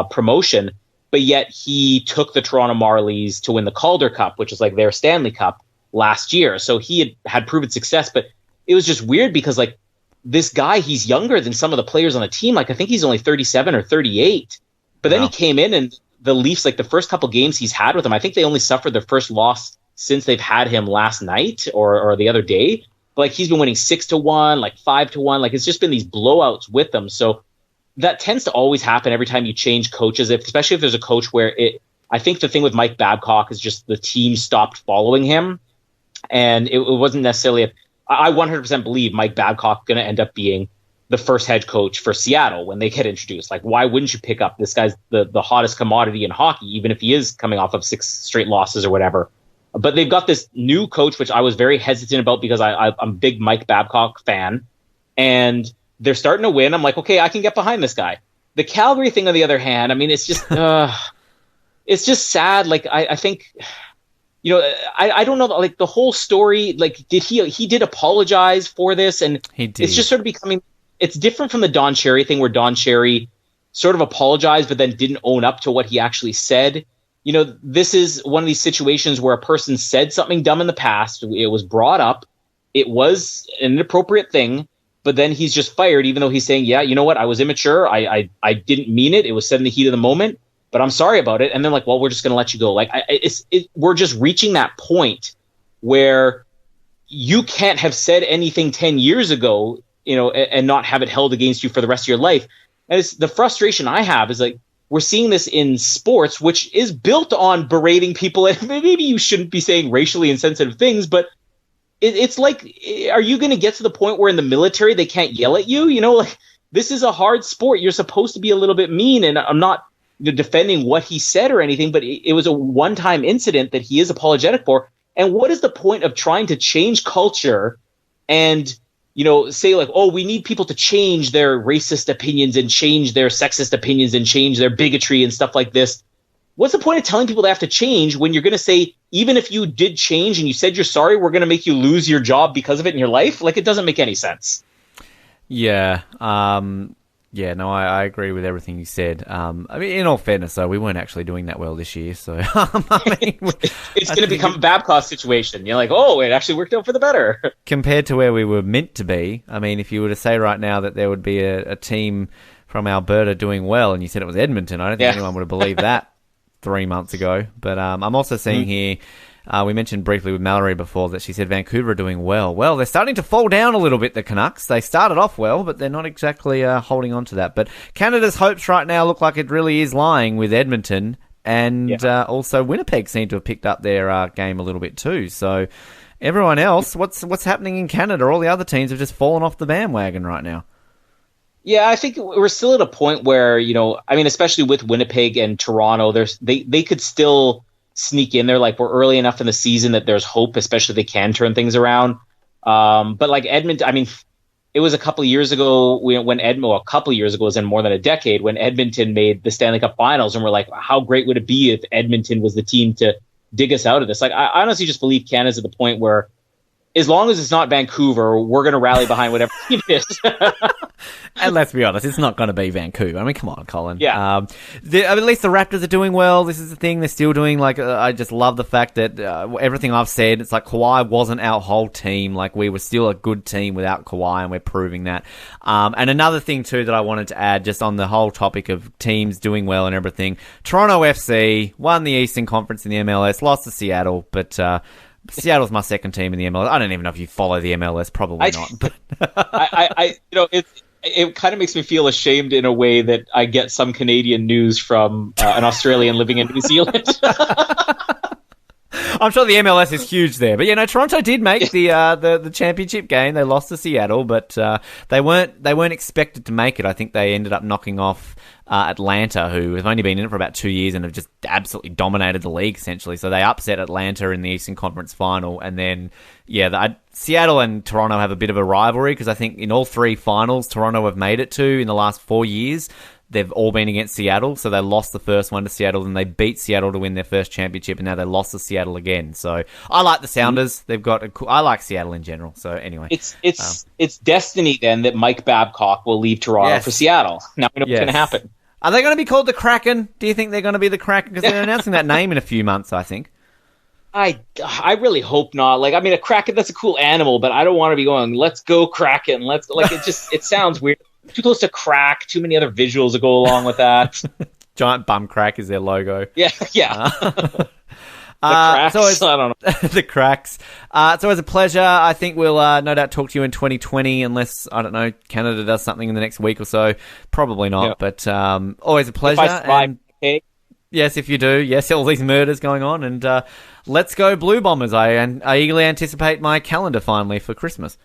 promotion, but yet he took the Toronto Marlies to win the Calder Cup, which is their Stanley Cup last year. So he had proven success, but it was just weird because this guy, he's younger than some of the players on the team. I think he's only 37 or 38, but then he came in, and the Leafs, the first couple games he's had with them, I think they only suffered their first loss since they've had him last night or the other day. But he's been winning 6-1, 5-1. It's just been these blowouts with them. So that tends to always happen every time you change coaches, especially if there's a coach where I think the thing with Mike Babcock is just the team stopped following him. And it wasn't necessarily I 100% believe Mike Babcock going to end up being the first head coach for Seattle when they get introduced. Why wouldn't you pick up this guy's the hottest commodity in hockey, even if he is coming off of 6 straight losses or whatever? But they've got this new coach, which I was very hesitant about because I'm a big Mike Babcock fan, and they're starting to win. I'm okay, I can get behind this guy. The Calgary thing, on the other hand, I mean, it's just it's just sad. I think, I don't know, the whole story, he did apologize for this, and he did. It's just sort of becoming, it's different from the Don Cherry thing, where Don Cherry sort of apologized but then didn't own up to what he actually said. This is one of these situations where a person said something dumb in the past, it was brought up, it was an inappropriate thing, but then he's just fired, even though he's saying, yeah, you know what, I was immature, I didn't mean it, it was said in the heat of the moment. but I'm sorry about it. And then like, well, we're just going to let you go. Like we're just reaching that point where you can't have said anything 10 years ago, and not have it held against you for the rest of your life. And it's the frustration I have is like, we're seeing this in sports, which is built on berating people. And maybe you shouldn't be saying racially insensitive things, but it's like, are you going to get to the point where in the military they can't yell at you? Like, this is a hard sport. You're supposed to be a little bit mean. And I'm not defending what he said or anything, but it was a one-time incident that he is apologetic for. And what is the point of trying to change culture and say like, oh, we need people to change their racist opinions and change their sexist opinions and change their bigotry and stuff like this? What's the point of telling people they have to change when you're going to say, even if you did change and you said you're sorry, we're going to make you lose your job because of it in your life? Like, it doesn't make any sense. Yeah. I agree with everything you said. I mean, in all fairness, though, we weren't actually doing that well this year. So, it's going to become a Babcock situation. You're like, oh, it actually worked out for the better. Compared to where we were meant to be, I mean, if you were to say right now that there would be a team from Alberta doing well, and you said it was Edmonton, I don't think anyone would have believed that 3 months ago. But I'm also seeing here, we mentioned briefly with Mallory before that she said Vancouver are doing well. Well, they're starting to fall down a little bit, the Canucks. They started off well, but they're not exactly holding on to that. But Canada's hopes right now look like it really is lying with Edmonton, and also Winnipeg seem to have picked up their game a little bit too. So everyone else, what's happening in Canada? All the other teams have just fallen off the bandwagon right now. Yeah, I think we're still at a point where, especially with Winnipeg and Toronto, they could still sneak in there. Like, we're early enough in the season that there's hope, especially if they can turn things around. But like Edmonton, it was a couple of years ago a couple of years ago, it was in more than a decade, when Edmonton made the Stanley Cup Finals, and we're like, how great would it be if Edmonton was the team to dig us out of this? Like, I honestly just believe Canada's at the point where, as long as it's not Vancouver, we're going to rally behind whatever team it is. And let's be honest, it's not going to be Vancouver. I mean, come on, Colin. Yeah. At least the Raptors are doing well. This is the thing they're still doing. Like, I just love the fact that everything I've said, it's like Kawhi wasn't our whole team. Like, we were still a good team without Kawhi, and we're proving that. And another thing, too, that I wanted to add, just on the whole topic of teams doing well and everything, Toronto FC won the Eastern Conference in the MLS, lost to Seattle, but Seattle's my second team in the MLS. I don't even know if you follow the MLS. Probably not. But it kind of makes me feel ashamed in a way that I get some Canadian news from an Australian living in New Zealand. I'm sure the MLS is huge there, but Toronto did make the championship game. They lost to Seattle, but they weren't expected to make it. I think they ended up knocking off Atlanta, who have only been in it for about 2 years and have just absolutely dominated the league essentially. So they upset Atlanta in the Eastern Conference Final, and then Seattle and Toronto have a bit of a rivalry because I think in all three finals Toronto have made it to in the last 4 years. They've all been against Seattle, so they lost the first one to Seattle, and they beat Seattle to win their first championship, and now they lost to Seattle again. So I like the Sounders. They've got I like Seattle in general. So anyway, it's destiny then that Mike Babcock will leave Toronto for Seattle. Now we know what's going to happen. Are they going to be called the Kraken? Do you think they're going to be the Kraken? Because they're announcing that name in a few months, I think. I really hope not. Like, a Kraken, that's a cool animal, but I don't want to be going, let's go Kraken. It sounds weird. Too close to crack. Too many other visuals that go along with that. Giant bum crack is their logo. Yeah. The cracks. I don't know. The cracks. It's always a pleasure. I think we'll no doubt talk to you in 2020, unless, I don't know, Canada does something in the next week or so. Probably not, but always a pleasure. If I survive, okay. Yes, if you do. Yes, all these murders going on. And let's go Blue Bombers. I eagerly anticipate my calendar finally for Christmas.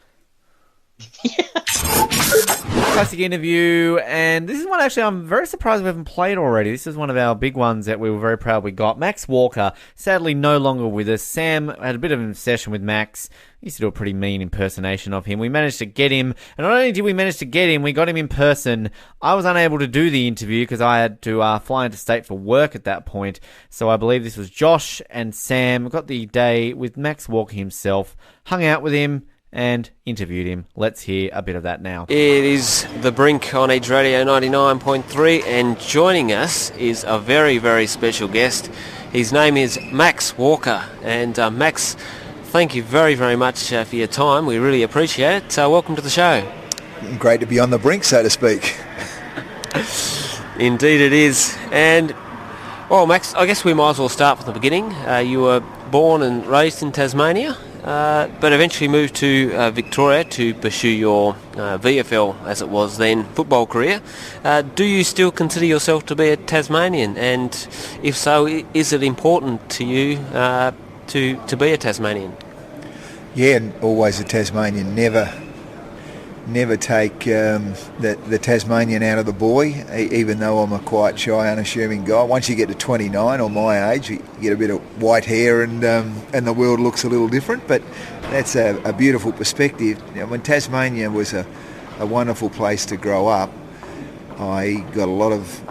Classic interview, and this is one actually I'm very surprised we haven't played already. This is one of our big ones that we were very proud we got. Max Walker, sadly no longer with us. Sam had a bit of an obsession with Max. He used to do a pretty mean impersonation of him. We managed to get him, and not only did we manage to get him, we got him in person. I was unable to do the interview because I had to fly into state for work at that point. So I believe this was Josh and Sam. Got the day with Max Walker himself, hung out with him, and interviewed him. Let's hear a bit of that now. It is the Brink on Edge Radio 99.3, and joining us is a very, very special guest. His name is Max Walker, and Max, thank you very, very much for your time. We really appreciate it. Welcome to the show. Great to be on the brink, so to speak. Indeed it is. And Well, Max, I guess we might as well start from the beginning. You were born and raised in Tasmania, but eventually moved to Victoria to pursue your VFL, as it was then, football career. Do you still consider yourself to be a Tasmanian? And if so, is it important to you to be a Tasmanian? Yeah, always a Tasmanian. Never take the Tasmanian out of the boy, even though I'm a quite shy, unassuming guy. Once you get to 29 or my age, you get a bit of white hair and the world looks a little different, but that's a beautiful perspective. You know, when Tasmania was a wonderful place to grow up, I got a lot of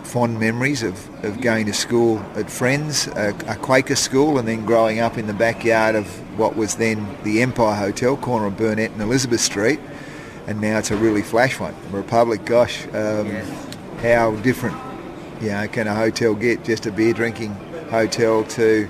fond memories of going to school at Friends, a Quaker school, and then growing up in the backyard of what was then the Empire Hotel, corner of Burnett and Elizabeth Street, and now it's a really flash one. Republic, gosh, how different can a hotel get? Just a beer drinking hotel to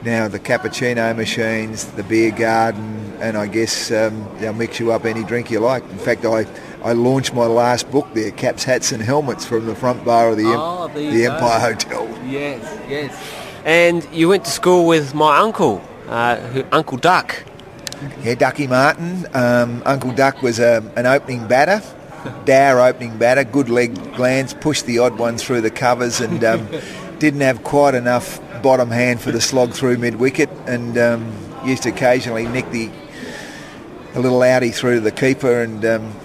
now the cappuccino machines, the beer garden, and I guess they'll mix you up any drink you like. In fact, I launched my last book there, Caps, Hats and Helmets, from the front bar of the Empire Hotel. Yes. And you went to school with my uncle, Uncle Duck. Yeah, Ducky Martin. Uncle Duck was an opening batter, dour opening batter, good leg glance, pushed the odd one through the covers and didn't have quite enough bottom hand for the slog through mid-wicket, and used to occasionally nick a little outie through to the keeper and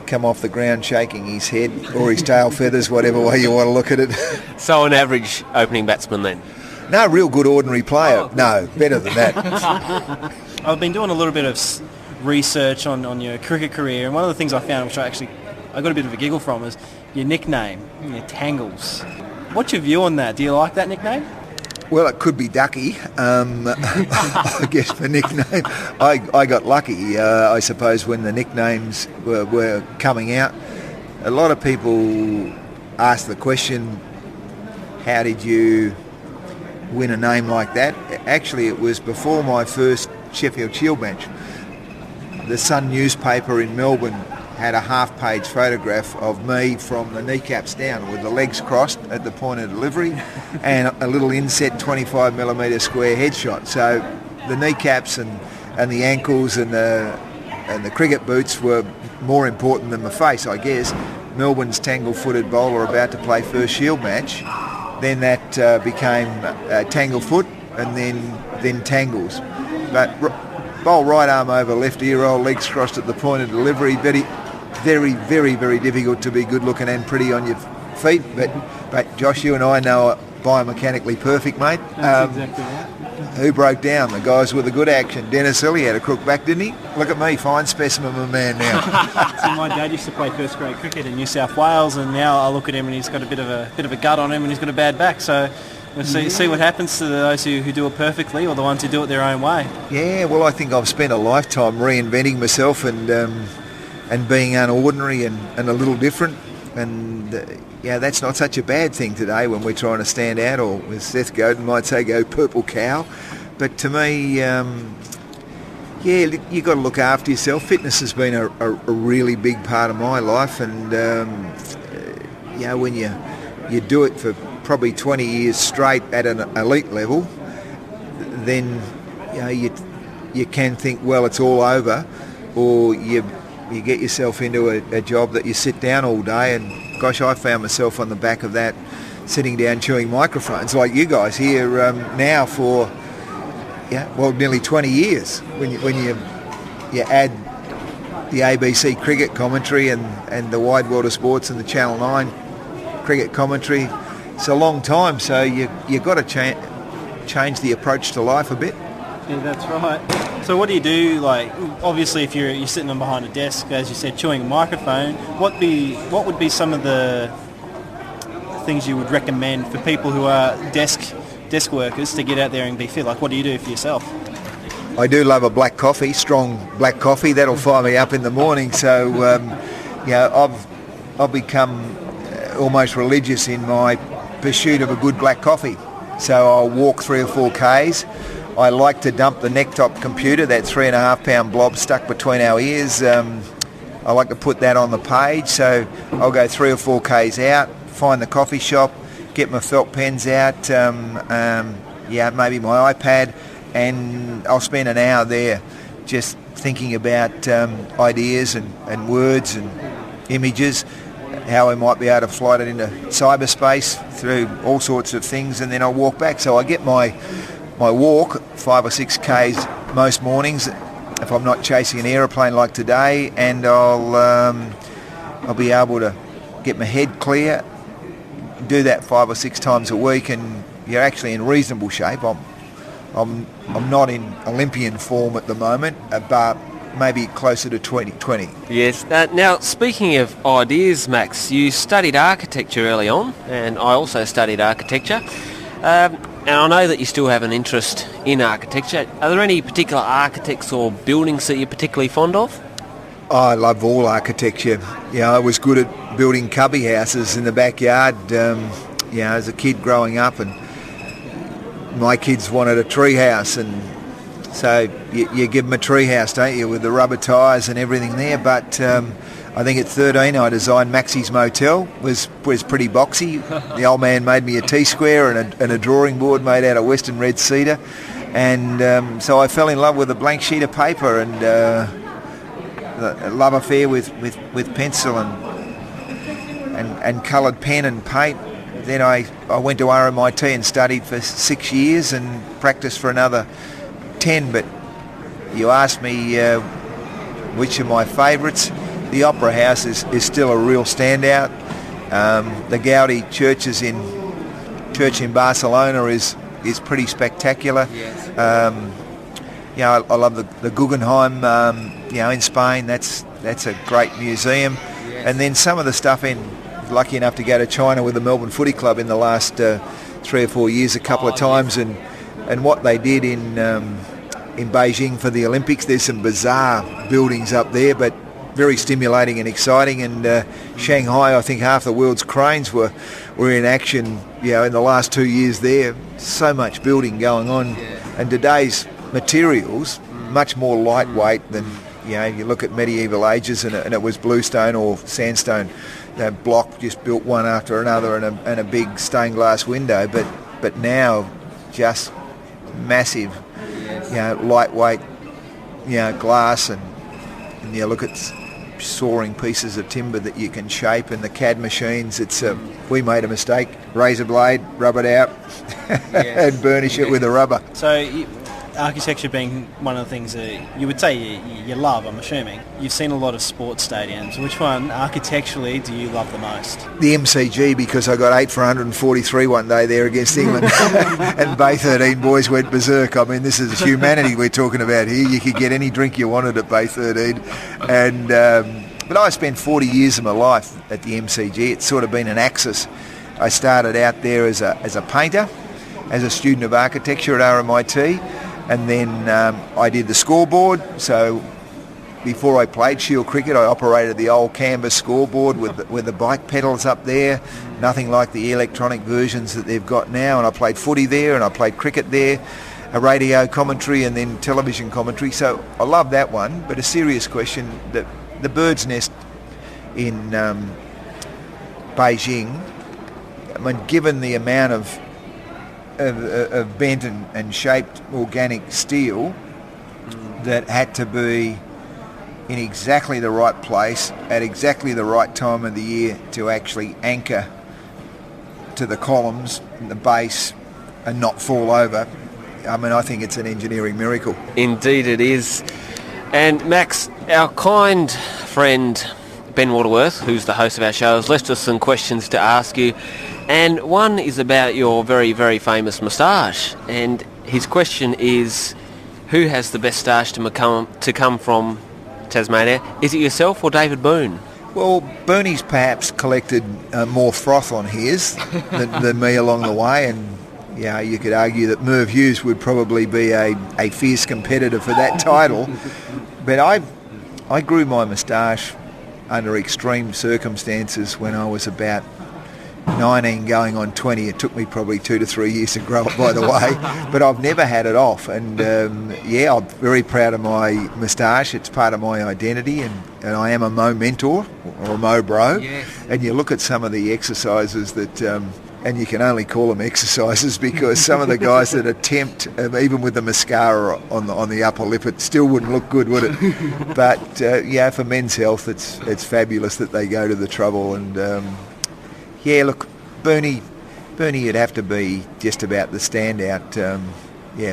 come off the ground shaking his head or his tail feathers, whatever way you want to look at it. So an average opening batsman then? No, real good ordinary player. No, better than that. I've been doing a little bit of research on your cricket career, and one of the things I found, which I got a bit of a giggle from, is your nickname, Tangles. What's your view on that? Do you like that nickname? Well, it could be Ducky, I guess, for nickname. I got lucky, I suppose, when the nicknames were coming out. A lot of people ask the question, how did you win a name like that? Actually, it was before my first Sheffield Shield match. The Sun newspaper in Melbourne had a half-page photograph of me from the kneecaps down with the legs crossed at the point of delivery and a little inset 25mm square headshot. So the kneecaps and the ankles and the cricket boots were more important than the face, I guess. Melbourne's tangle-footed bowler about to play first Shield match. Then that became Tanglefoot and then Tangles. But bowl right arm over left ear roll, legs crossed at the point of delivery. Very, very, very difficult to be good looking and pretty on your feet. But Josh, you and I know it biomechanically perfect, mate. That's exactly right. Who broke down? The guys with the good action. Dennis Hill, he had a crook back, didn't he? Look at me, fine specimen of a man now. So my dad used to play first grade cricket in New South Wales, and now I look at him and he's got a bit of a gut on him and he's got a bad back. So we'll see what happens to those who do it perfectly or the ones who do it their own way. Yeah, well, I think I've spent a lifetime reinventing myself and being unordinary and a little different. And that's not such a bad thing today when we're trying to stand out, or as Seth Godin might say, go purple cow. But to me, you've got to look after yourself. Fitness has been a really big part of my life, and when you do it for probably 20 years straight at an elite level, then you can think, well, it's all over, or you get yourself into a job that you sit down all day. And gosh, I found myself on the back of that, sitting down chewing microphones like you guys here now for nearly 20 years. When you add the ABC cricket commentary and the Wide World of Sports and the Channel 9 cricket commentary, it's a long time. So you've got to change the approach to life a bit. Yeah, that's right. So what do you do? Like, obviously, if you're sitting behind a desk, as you said, chewing a microphone, what would be some of the things you would recommend for people who are desk workers to get out there and be fit? Like, what do you do for yourself? I do love a black coffee, strong black coffee. That'll fire me up in the morning. So, I've become almost religious in my pursuit of a good black coffee. So I'll walk 3 or 4 Ks. I like to dump the neck-top computer, that 3.5 pound blob stuck between our ears. I like to put that on the page, so I'll go 3 or 4 Ks out, find the coffee shop, get my felt pens out, maybe my iPad, and I'll spend an hour there just thinking about ideas and words and images, how I might be able to flight it into cyberspace through all sorts of things, and then I'll walk back. So I get my walk 5 or 6 Ks most mornings if I'm not chasing an aeroplane like today, and I'll be able to get my head clear, do that 5 or 6 times a week, and you're actually in reasonable shape. I'm not in Olympian form at the moment, but maybe closer to 2020. Yes. Now, speaking of ideas, Max, you studied architecture early on, and I also studied architecture. And I know that you still have an interest in architecture. Are there any particular architects or buildings that you're particularly fond of? I love all architecture. I was good at building cubby houses in the backyard, as a kid growing up, and my kids wanted a tree house, and so you give them a tree house, don't you, with the rubber tyres and everything there. But I think at 13 I designed Maxie's Motel. Was pretty boxy. The old man made me a T-square and a drawing board made out of western red cedar, and so I fell in love with a blank sheet of paper and a love affair with pencil and coloured pen and paint. Then I went to RMIT and studied for 6 years and practiced for another 10. But you asked me which are my favourites. The Opera House is still a real standout. The Gaudi church in Barcelona is pretty spectacular. Yes. I love the Guggenheim, in Spain. That's a great museum. Yes. And then some of the stuff lucky enough to go to China with the Melbourne Footy Club in the last 3 or 4 years a couple of times, and what they did in Beijing for the Olympics. There's some bizarre buildings up there, but very stimulating and exciting. And Shanghai, I think half the world's cranes were in action, in the last 2 years there. So much building going on, and today's materials much more lightweight than you look at medieval ages and it was bluestone or sandstone. That block just built one after another and a big stained glass window, but now just massive, lightweight, glass, and you look at soaring pieces of timber that you can shape, and the CAD machines. We made a mistake. Razor blade, rub it out, and burnish it with a rubber. So architecture being one of the things that you would say you love, I'm assuming. You've seen a lot of sports stadiums. Which one architecturally do you love the most? The MCG, because I got 8 for 143 one day there against England. And Bay 13 boys went berserk. I mean, this is humanity we're talking about here. You could get any drink you wanted at Bay 13. And but I spent 40 years of my life at the MCG. It's sort of been an axis. I started out there as a painter, as a student of architecture at RMIT. And then I did the scoreboard. So before I played Shield cricket, I operated the old canvas scoreboard with the bike pedals up there. Nothing like the electronic versions that they've got now. And I played footy there, and I played cricket there, a radio commentary, and then television commentary. So I love that one. But a serious question, the bird's nest in Beijing, I mean, given the amount of bent and shaped organic steel that had to be in exactly the right place at exactly the right time of the year to actually anchor to the columns and the base and not fall over. I mean, I think it's an engineering miracle. Indeed it is. And Max, our kind friend Ben Waterworth, who's the host of our show, has left us some questions to ask you. And one is about your very, very famous moustache. And his question is, who has the best moustache to come from Tasmania? Is it yourself or David Boone? Well, Bernie's perhaps collected more froth on his than me along the way. And you could argue that Merv Hughes would probably be a fierce competitor for that title. But I grew my moustache under extreme circumstances when I was about 19 going on 20. It took me probably 2 to 3 years to grow it, by the way, but I've never had it off. And I'm very proud of my moustache. It's part of my identity, and I am a Mo mentor or a Mo bro. Yes. And you look at some of the exercises that and you can only call them exercises because some of the guys that attempt, even with the mascara on the upper lip, it still wouldn't look good, would it? But for men's health, it's fabulous that they go to the trouble. And look, Bernie, you'd have to be just about the standout.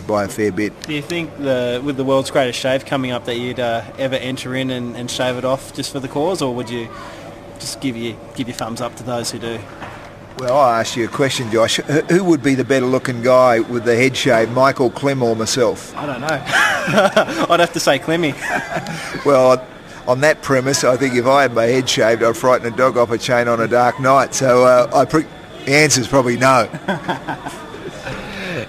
By a fair bit. Do you think with the world's greatest shave coming up that you'd ever enter in and shave it off just for the cause, or would you just give your thumbs up to those who do? Well, I'll ask you a question, Josh. Who would be the better looking guy with the head shave, Michael, Clem or myself? I don't know. I'd have to say Clemmy. Well, on that premise, I think if I had my head shaved, I'd frighten a dog off a chain on a dark night. So the answer's probably no.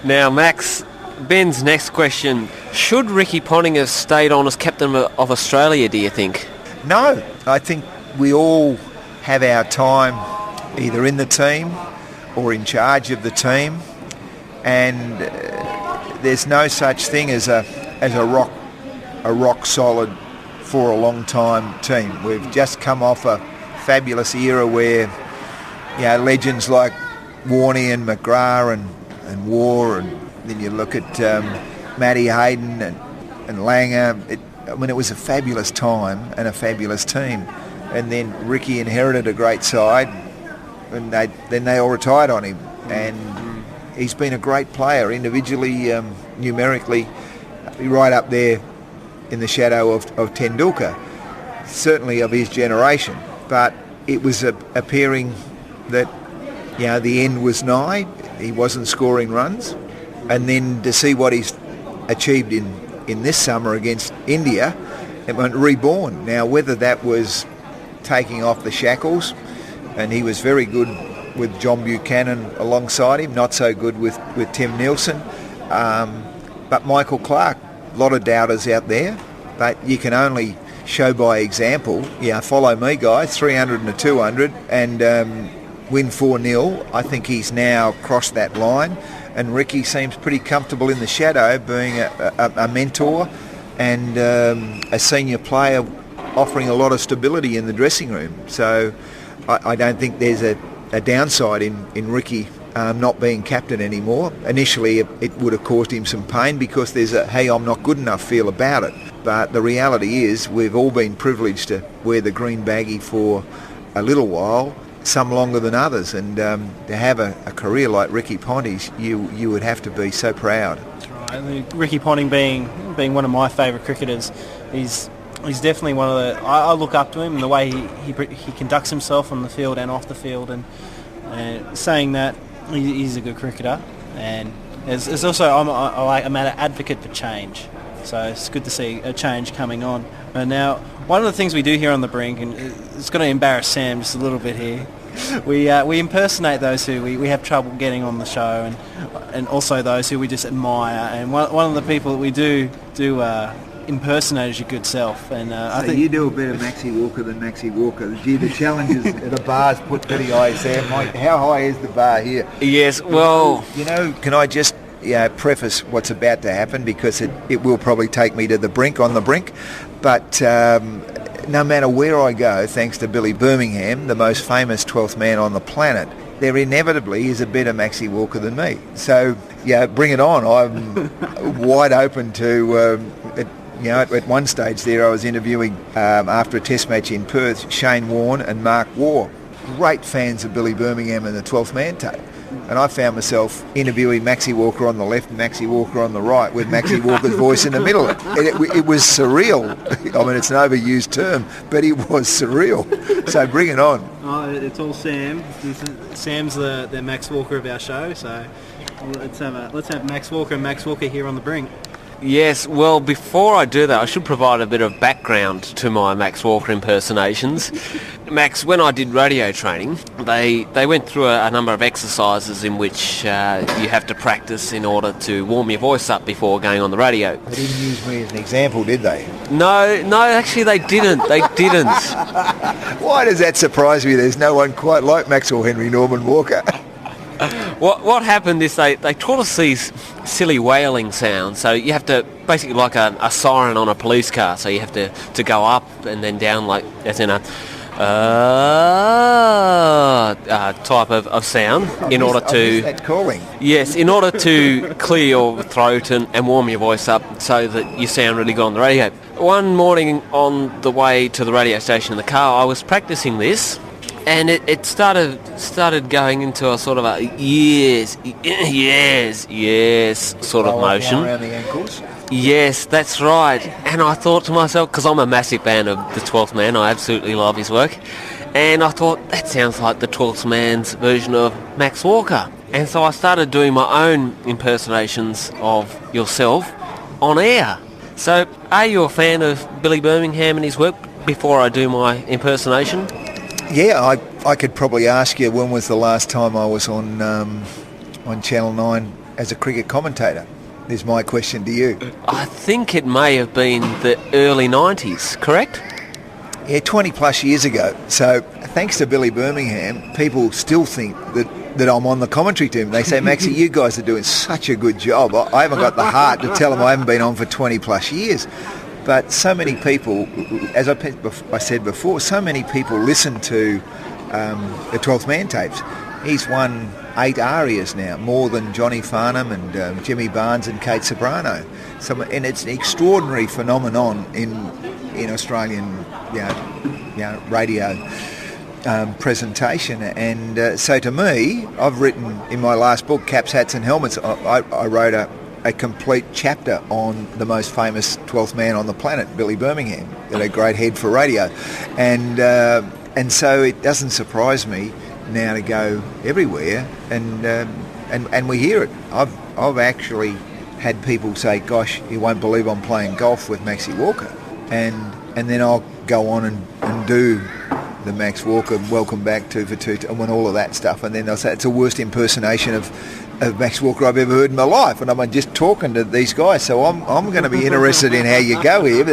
Now, Max, Ben's next question. Should Ricky Ponting have stayed on as captain of Australia, do you think? No. I think we all have our time either in the team or in charge of the team, and there's no such thing as a rock solid for a long time team. We've just come off a fabulous era where legends like Warney and McGrath and War, and then you look at Matty Hayden and Langer. It was a fabulous time and a fabulous team. And then Ricky inherited a great side, and then they all retired on him. And he's been a great player individually, numerically, right up there in the shadow of Tendulkar, certainly of his generation. But it was appearing that the end was nigh. He wasn't scoring runs. And then to see what he's achieved in this summer against India, it went reborn. Now, whether that was taking off the shackles, and he was very good with John Buchanan alongside him, not so good with Tim Nielsen. But Michael Clark, a lot of doubters out there, but you can only show by example. Follow me, guys, 300 and a 200, and win 4-0. I think he's now crossed that line, and Ricky seems pretty comfortable in the shadow, being a mentor and a senior player, offering a lot of stability in the dressing room. So I don't think there's a downside in Ricky not being captain anymore. Initially it would have caused him some pain because there's a "hey, I'm not good enough" feel about it. But the reality is we've all been privileged to wear the green baggy for a little while, some longer than others, and to have a career like Ricky Ponting's, you would have to be so proud. That's right. I think Ricky Ponting being one of my favourite cricketers, he's definitely one of the. I look up to him and the way he conducts himself on the field and off the field, and saying that he's a good cricketer. And there's also I'm an advocate for change, so it's good to see a change coming on. And now, one of the things we do here on the Brink, and it's going to embarrass Sam just a little bit here, we impersonate those who we have trouble getting on the show, and also those who we just admire. And one of the people that we do impersonate is your good self. And I think you do a better Maxie Walker than Maxie Walker. Gee, the challenges at the bar's put pretty high, Sam. How high is the bar here? Yes, well, can I just preface what's about to happen, because it will probably take me to the brink, on the brink. But no matter where I go, thanks to Billy Birmingham, the most famous 12th man on the planet, there inevitably is a better Maxie Walker than me. So, bring it on. I'm wide open to... at one stage there I was interviewing, after a test match in Perth, Shane Warne and Mark Waugh, great fans of Billy Birmingham and the 12th man tape. And I found myself interviewing Maxie Walker on the left and Maxie Walker on the right, with Maxie Walker's voice in the middle. It was surreal. I mean, it's an overused term, but it was surreal. So bring it on. Oh, it's all Sam. Sam's the Max Walker of our show. So let's have Max Walker and Max Walker here on the Brink. yes, well, before I do that, I should provide a bit of background to my Max Walker impersonations. Max, when I did radio training, they went through a number of exercises in which you have to practice in order to warm your voice up before going on the radio. They didn't use me as an example, did they? No, actually they didn't. They didn't. Why does that surprise me? There's no one quite like Maxwell Henry Norman Walker. What happened is they taught us these silly wailing sounds. So you have to, basically like a siren on a police car, so you have to go up and then down, like as in a type of sound in order I to... missed that calling. Yes, in order to clear your throat and warm your voice up so that you sound really good on the radio. One morning on the way to the radio station in the car, I was practicing this, and it started going into a sort of a yes sort of motion. Around the ankles. Yes, that's right. And I thought to myself, because I'm a massive fan of the 12th Man, I absolutely love his work, and I thought, that sounds like the 12th Man's version of Max Walker. And so I started doing my own impersonations of yourself on air. So, are you a fan of Billy Birmingham and his work before I do my impersonation? Yeah, I could probably ask you when was the last time I was on Channel 9 as a cricket commentator. Is my question to you. I think it may have been the early 90s, correct? Yeah, 20 plus years ago. So thanks to Billy Birmingham, people still think that I'm on the commentary team. They say, Maxie, you guys are doing such a good job. I haven't got the heart to tell them I haven't been on for 20 plus years. But so many people, as I said before, so many people listen to the 12th Man tapes. He's won 8 arias now, more than Johnny Farnham and Jimmy Barnes and Kate Sobrano. And it's an extraordinary phenomenon in Australian radio presentation. And so to me, I've written in my last book, Caps, Hats and Helmets, I wrote a complete chapter on the most famous 12th man on the planet, Billy Birmingham, that had a great head for radio. And so it doesn't surprise me now to go everywhere, and we hear it. I've actually had people say, "Gosh, you won't believe I'm playing golf with Maxie Walker," and then I'll go on and do the Max Walker "Welcome Back 2 for 2" and all of that stuff, and then they'll say it's the worst impersonation of Max Walker I've ever heard in my life, and I'm just talking to these guys, so I'm going to be interested in how you go here.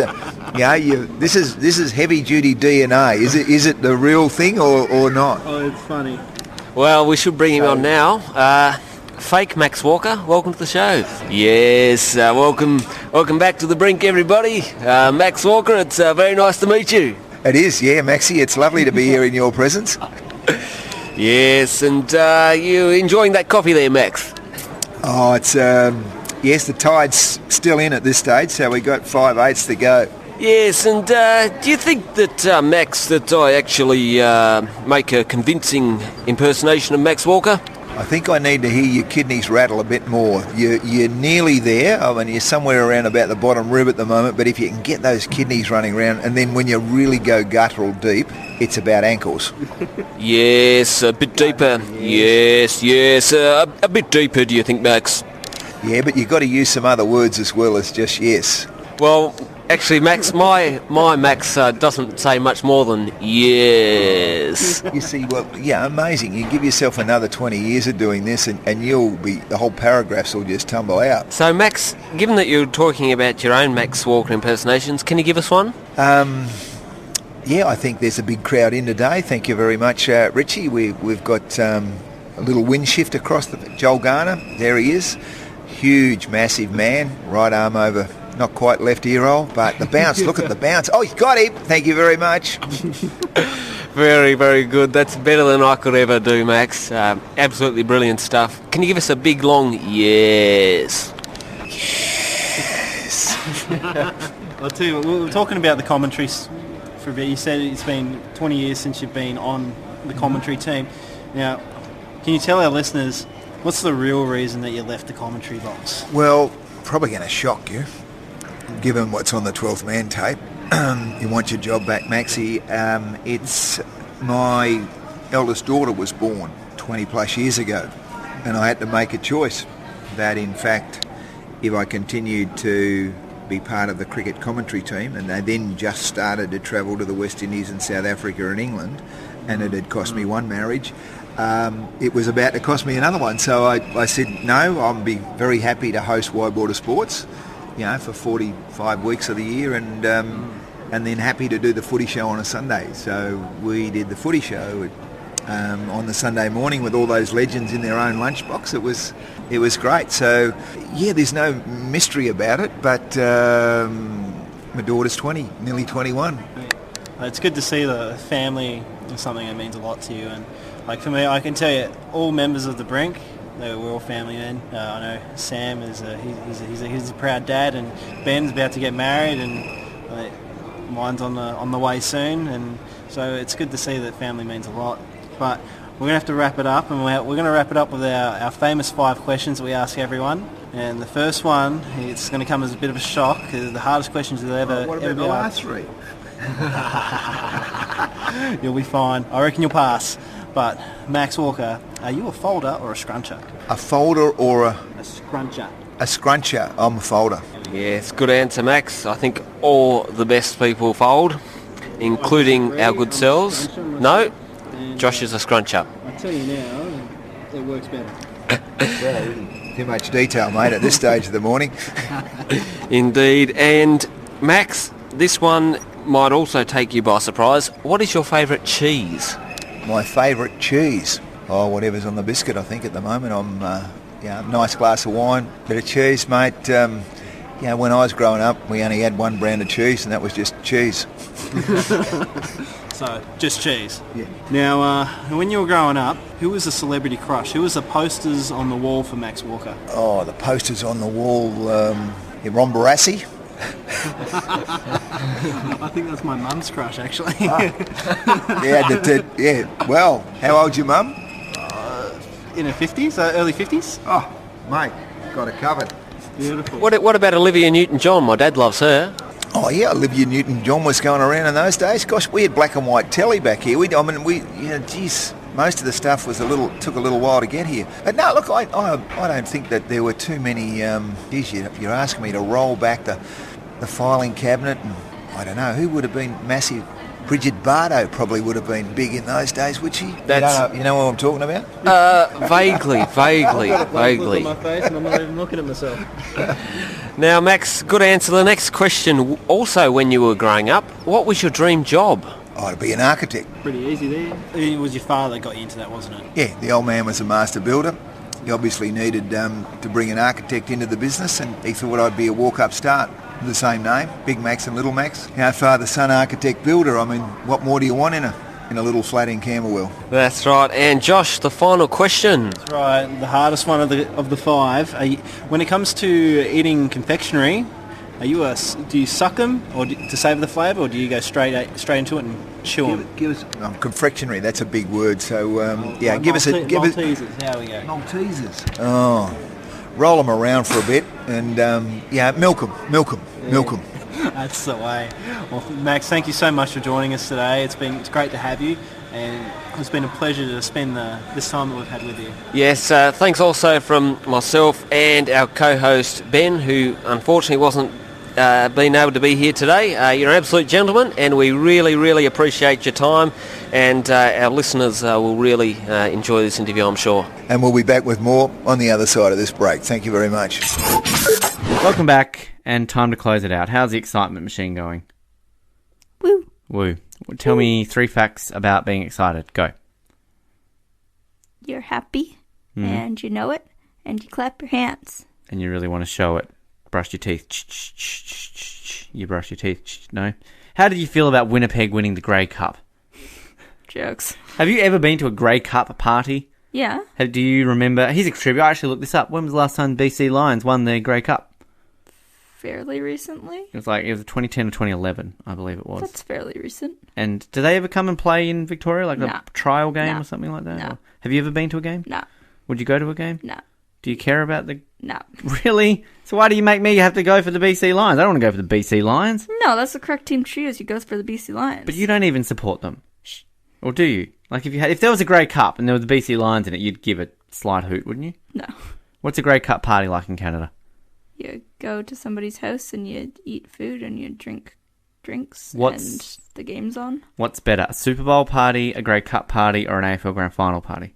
This is heavy duty DNA. Is it the real thing or not? Oh, it's funny. Well, we should bring him on now. Fake Max Walker, welcome to the show. Yes, welcome back to the Brink, everybody. Max Walker, it's very nice to meet you. It is, yeah, Maxie. It's lovely to be here in your presence. Yes, and you enjoying that coffee there, Max? Oh, it's yes, the tide's still in at this stage, so we got 5/8 to go. Yes, and do you think that, Max, that I actually make a convincing impersonation of Max Walker? I think I need to hear your kidneys rattle a bit more. You're nearly there. I mean, you're somewhere around about the bottom rib at the moment, but if you can get those kidneys running around, and then when you really go guttural deep, it's about ankles. Yes, a bit deeper. Yes, a bit deeper, do you think, Max? Yeah, but you've got to use some other words as well as just yes. Well, actually, Max, my Max doesn't say much more than yes. You see, well, yeah, amazing. You give yourself another 20 years of doing this and the whole paragraphs will just tumble out. So, Max, given that you're talking about your own Max Walker impersonations, can you give us one? Yeah, I think there's a big crowd in today. Thank you very much, Richie. We've got a little wind shift across Joel Garner. There he is. Huge, massive man. Right arm over, not quite left ear roll, but the bounce. Look at the bounce. Oh, he's got him. Thank you very much. Very, very good. That's better than I could ever do, Max. Absolutely brilliant stuff. Can you give us a big, long yes? Yes. I'll tell you what, we were talking about the commentaries for a bit. You said it's been 20 years since you've been on the commentary team. Now, can you tell our listeners what's the real reason that you left the commentary box? Well, probably going to shock you, given what's on the 12th Man tape. You want your job back, Maxie. It's my eldest daughter was born 20 plus years ago, and I had to make a choice that, in fact, if I continued to be part of the cricket commentary team, and they then just started to travel to the West Indies and South Africa and England, and it had cost me one marriage, it was about to cost me another one. So I said, no, I'll be very happy to host Wide Water Sports, for 45 weeks of the year, and then happy to do the footy show on a Sunday. So we did the footy show on the Sunday morning with all those legends in their own lunchbox. It was great. So yeah, there's no mystery about it, but my daughter's 20, nearly 21. It's good to see the family is something that means a lot to you. And like for me, I can tell you, all members of the Brink, we're all family men. I know Sam is he's a proud dad, and Ben's about to get married, and mine's on the way soon. And so it's good to see that family means a lot. But we're going to have to wrap it up, and we're going to wrap it up with our famous 5 questions that we ask everyone. And the first one, it's going to come as a bit of a shock, because the hardest questions you'll ever What about be the asked. last 3? You'll be fine. I reckon you'll pass. But Max Walker, are you a folder or a scruncher? A folder or A scruncher. a scruncher? I'm a folder. Yes, good answer, Max. I think all the best people fold, including our good selves. No, Josh is a scruncher. I tell you now, it works better. Too much detail, mate, at this stage of the morning. Indeed. And Max, this one might also take you by surprise. What is your favourite cheese? My favourite cheese? Oh, whatever's on the biscuit, I think, at the moment. I'm, nice glass of wine, bit of cheese, mate. When I was growing up, we only had one brand of cheese, and that was just cheese. So, just cheese. Yeah. Now, when you were growing up, who was the celebrity crush? Who was the posters on the wall for Max Walker? Oh, the posters on the wall, Ron Barassi. I think that's my mum's crush, actually. Well, how old's your mum? In her 50s, early 50s. Oh, mate, got it covered. Beautiful. What about Olivia Newton-John? My dad loves her. Oh yeah, Olivia Newton-John was going around in those days. Gosh, we had black and white telly back here. Most of the stuff was took a little while to get here. But no, look, I don't think that there were too many. You're asking me to roll back the filing cabinet, and I don't know who would have been massive. Bridget Bardot probably would have been big in those days, would she? You know what I'm talking about? Vaguely. Look at my face, and I'm not even looking at myself. Now, Max, good answer. The next question, also when you were growing up, what was your dream job? Oh, to be an architect. Pretty easy there. It was your father that got you into that, wasn't it? Yeah, the old man was a master builder. He obviously needed to bring an architect into the business, and he thought I'd be a walk-up start. The same name, Big Max and Little Max. Father-son architect builder. I mean, what more do you want in a little flat in Camberwell? That's right. And Josh, the final question. That's right. The hardest one of the 5. When it comes to eating confectionery, do you suck them to savour the flavour, or do you go straight into it and chew them? Give us confectionery. That's a big word. So give us Maltesers. How we go? Maltesers. Oh, roll them around for a bit and milk them. That's the way. Well, Max, thank you so much for joining us today. It's great to have you, and it's been a pleasure to spend this time that we've had with you. Yes, thanks also from myself and our co-host Ben, who unfortunately wasn't being able to be here today. You're an absolute gentleman, and we really, really appreciate your time, and our listeners will really enjoy this interview, I'm sure. And we'll be back with more on the other side of this break. Thank you very much. Welcome back, and time to close it out. How's the excitement machine going? Woo. Tell me 3 facts about being excited. Go. You're happy, and you know it, and you clap your hands. And you really want to show it. Brush your teeth. You brush your teeth. No. How did you feel about Winnipeg winning the Grey Cup? Jokes. Have you ever been to a Grey Cup party? Yeah. Do you remember? Here's a trivia. I actually looked this up. When was the last time BC Lions won the Grey Cup? Fairly recently. It was 2010 or 2011, I believe it was. That's fairly recent. And do they ever come and play in Victoria, like a trial game or something like that? No. Or, have you ever been to a game? No. Would you go to a game? No. Do you care about the... No. Really? So why do you make me have to go for the BC Lions? I don't want to go for the BC Lions. No, that's the correct team to choose. You go for the BC Lions. But you don't even support them. Shh. Or do you? Like if there was a Grey Cup and there was the BC Lions in it, you'd give it a slight hoot, wouldn't you? No. What's a Grey Cup party like in Canada? You go to somebody's house and you eat food and you drink drinks and the game's on. What's better, a Super Bowl party, a Grey Cup party, or an AFL Grand Final party?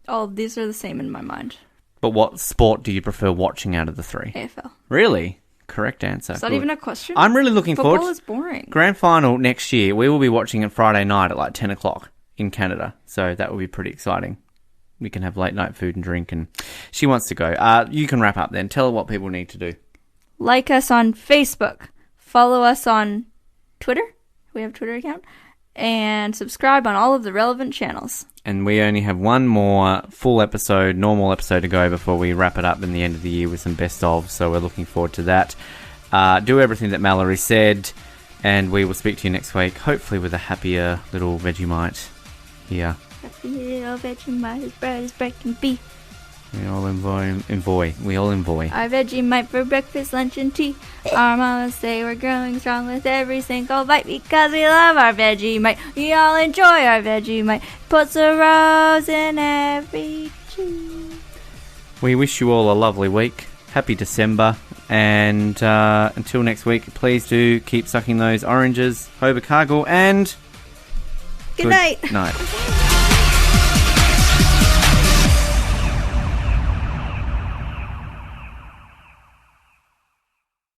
All of these are the same in my mind. But what sport do you prefer watching out of the 3? AFL. Really? Correct answer. Is that even a question? I'm really looking forward. Football is boring. Grand Final next year. We will be watching it Friday night at 10 o'clock in Canada. So that will be pretty exciting. We can have late night food and drink, and she wants to go. You can wrap up then. Tell her what people need to do. Like us on Facebook. Follow us on Twitter. We have a Twitter account. And subscribe on all of the relevant channels. And we only have one more full episode, normal episode to go before we wrap it up in the end of the year with some best of. So we're looking forward to that. Do everything that Mallory said. And we will speak to you next week, hopefully with a happier little Vegemite here. Happy little Vegemite, as bright as bright can be. We all envoy. We all envoy. Our Vegemite for breakfast, lunch, and tea. Our mamas say we're growing strong with every single bite because we love our Vegemite. We all enjoy our Vegemite. Puts a rose in every cheese. We wish you all a lovely week. Happy December. And until next week, please do keep sucking those oranges. Hoba Cargill and... Good night. Night.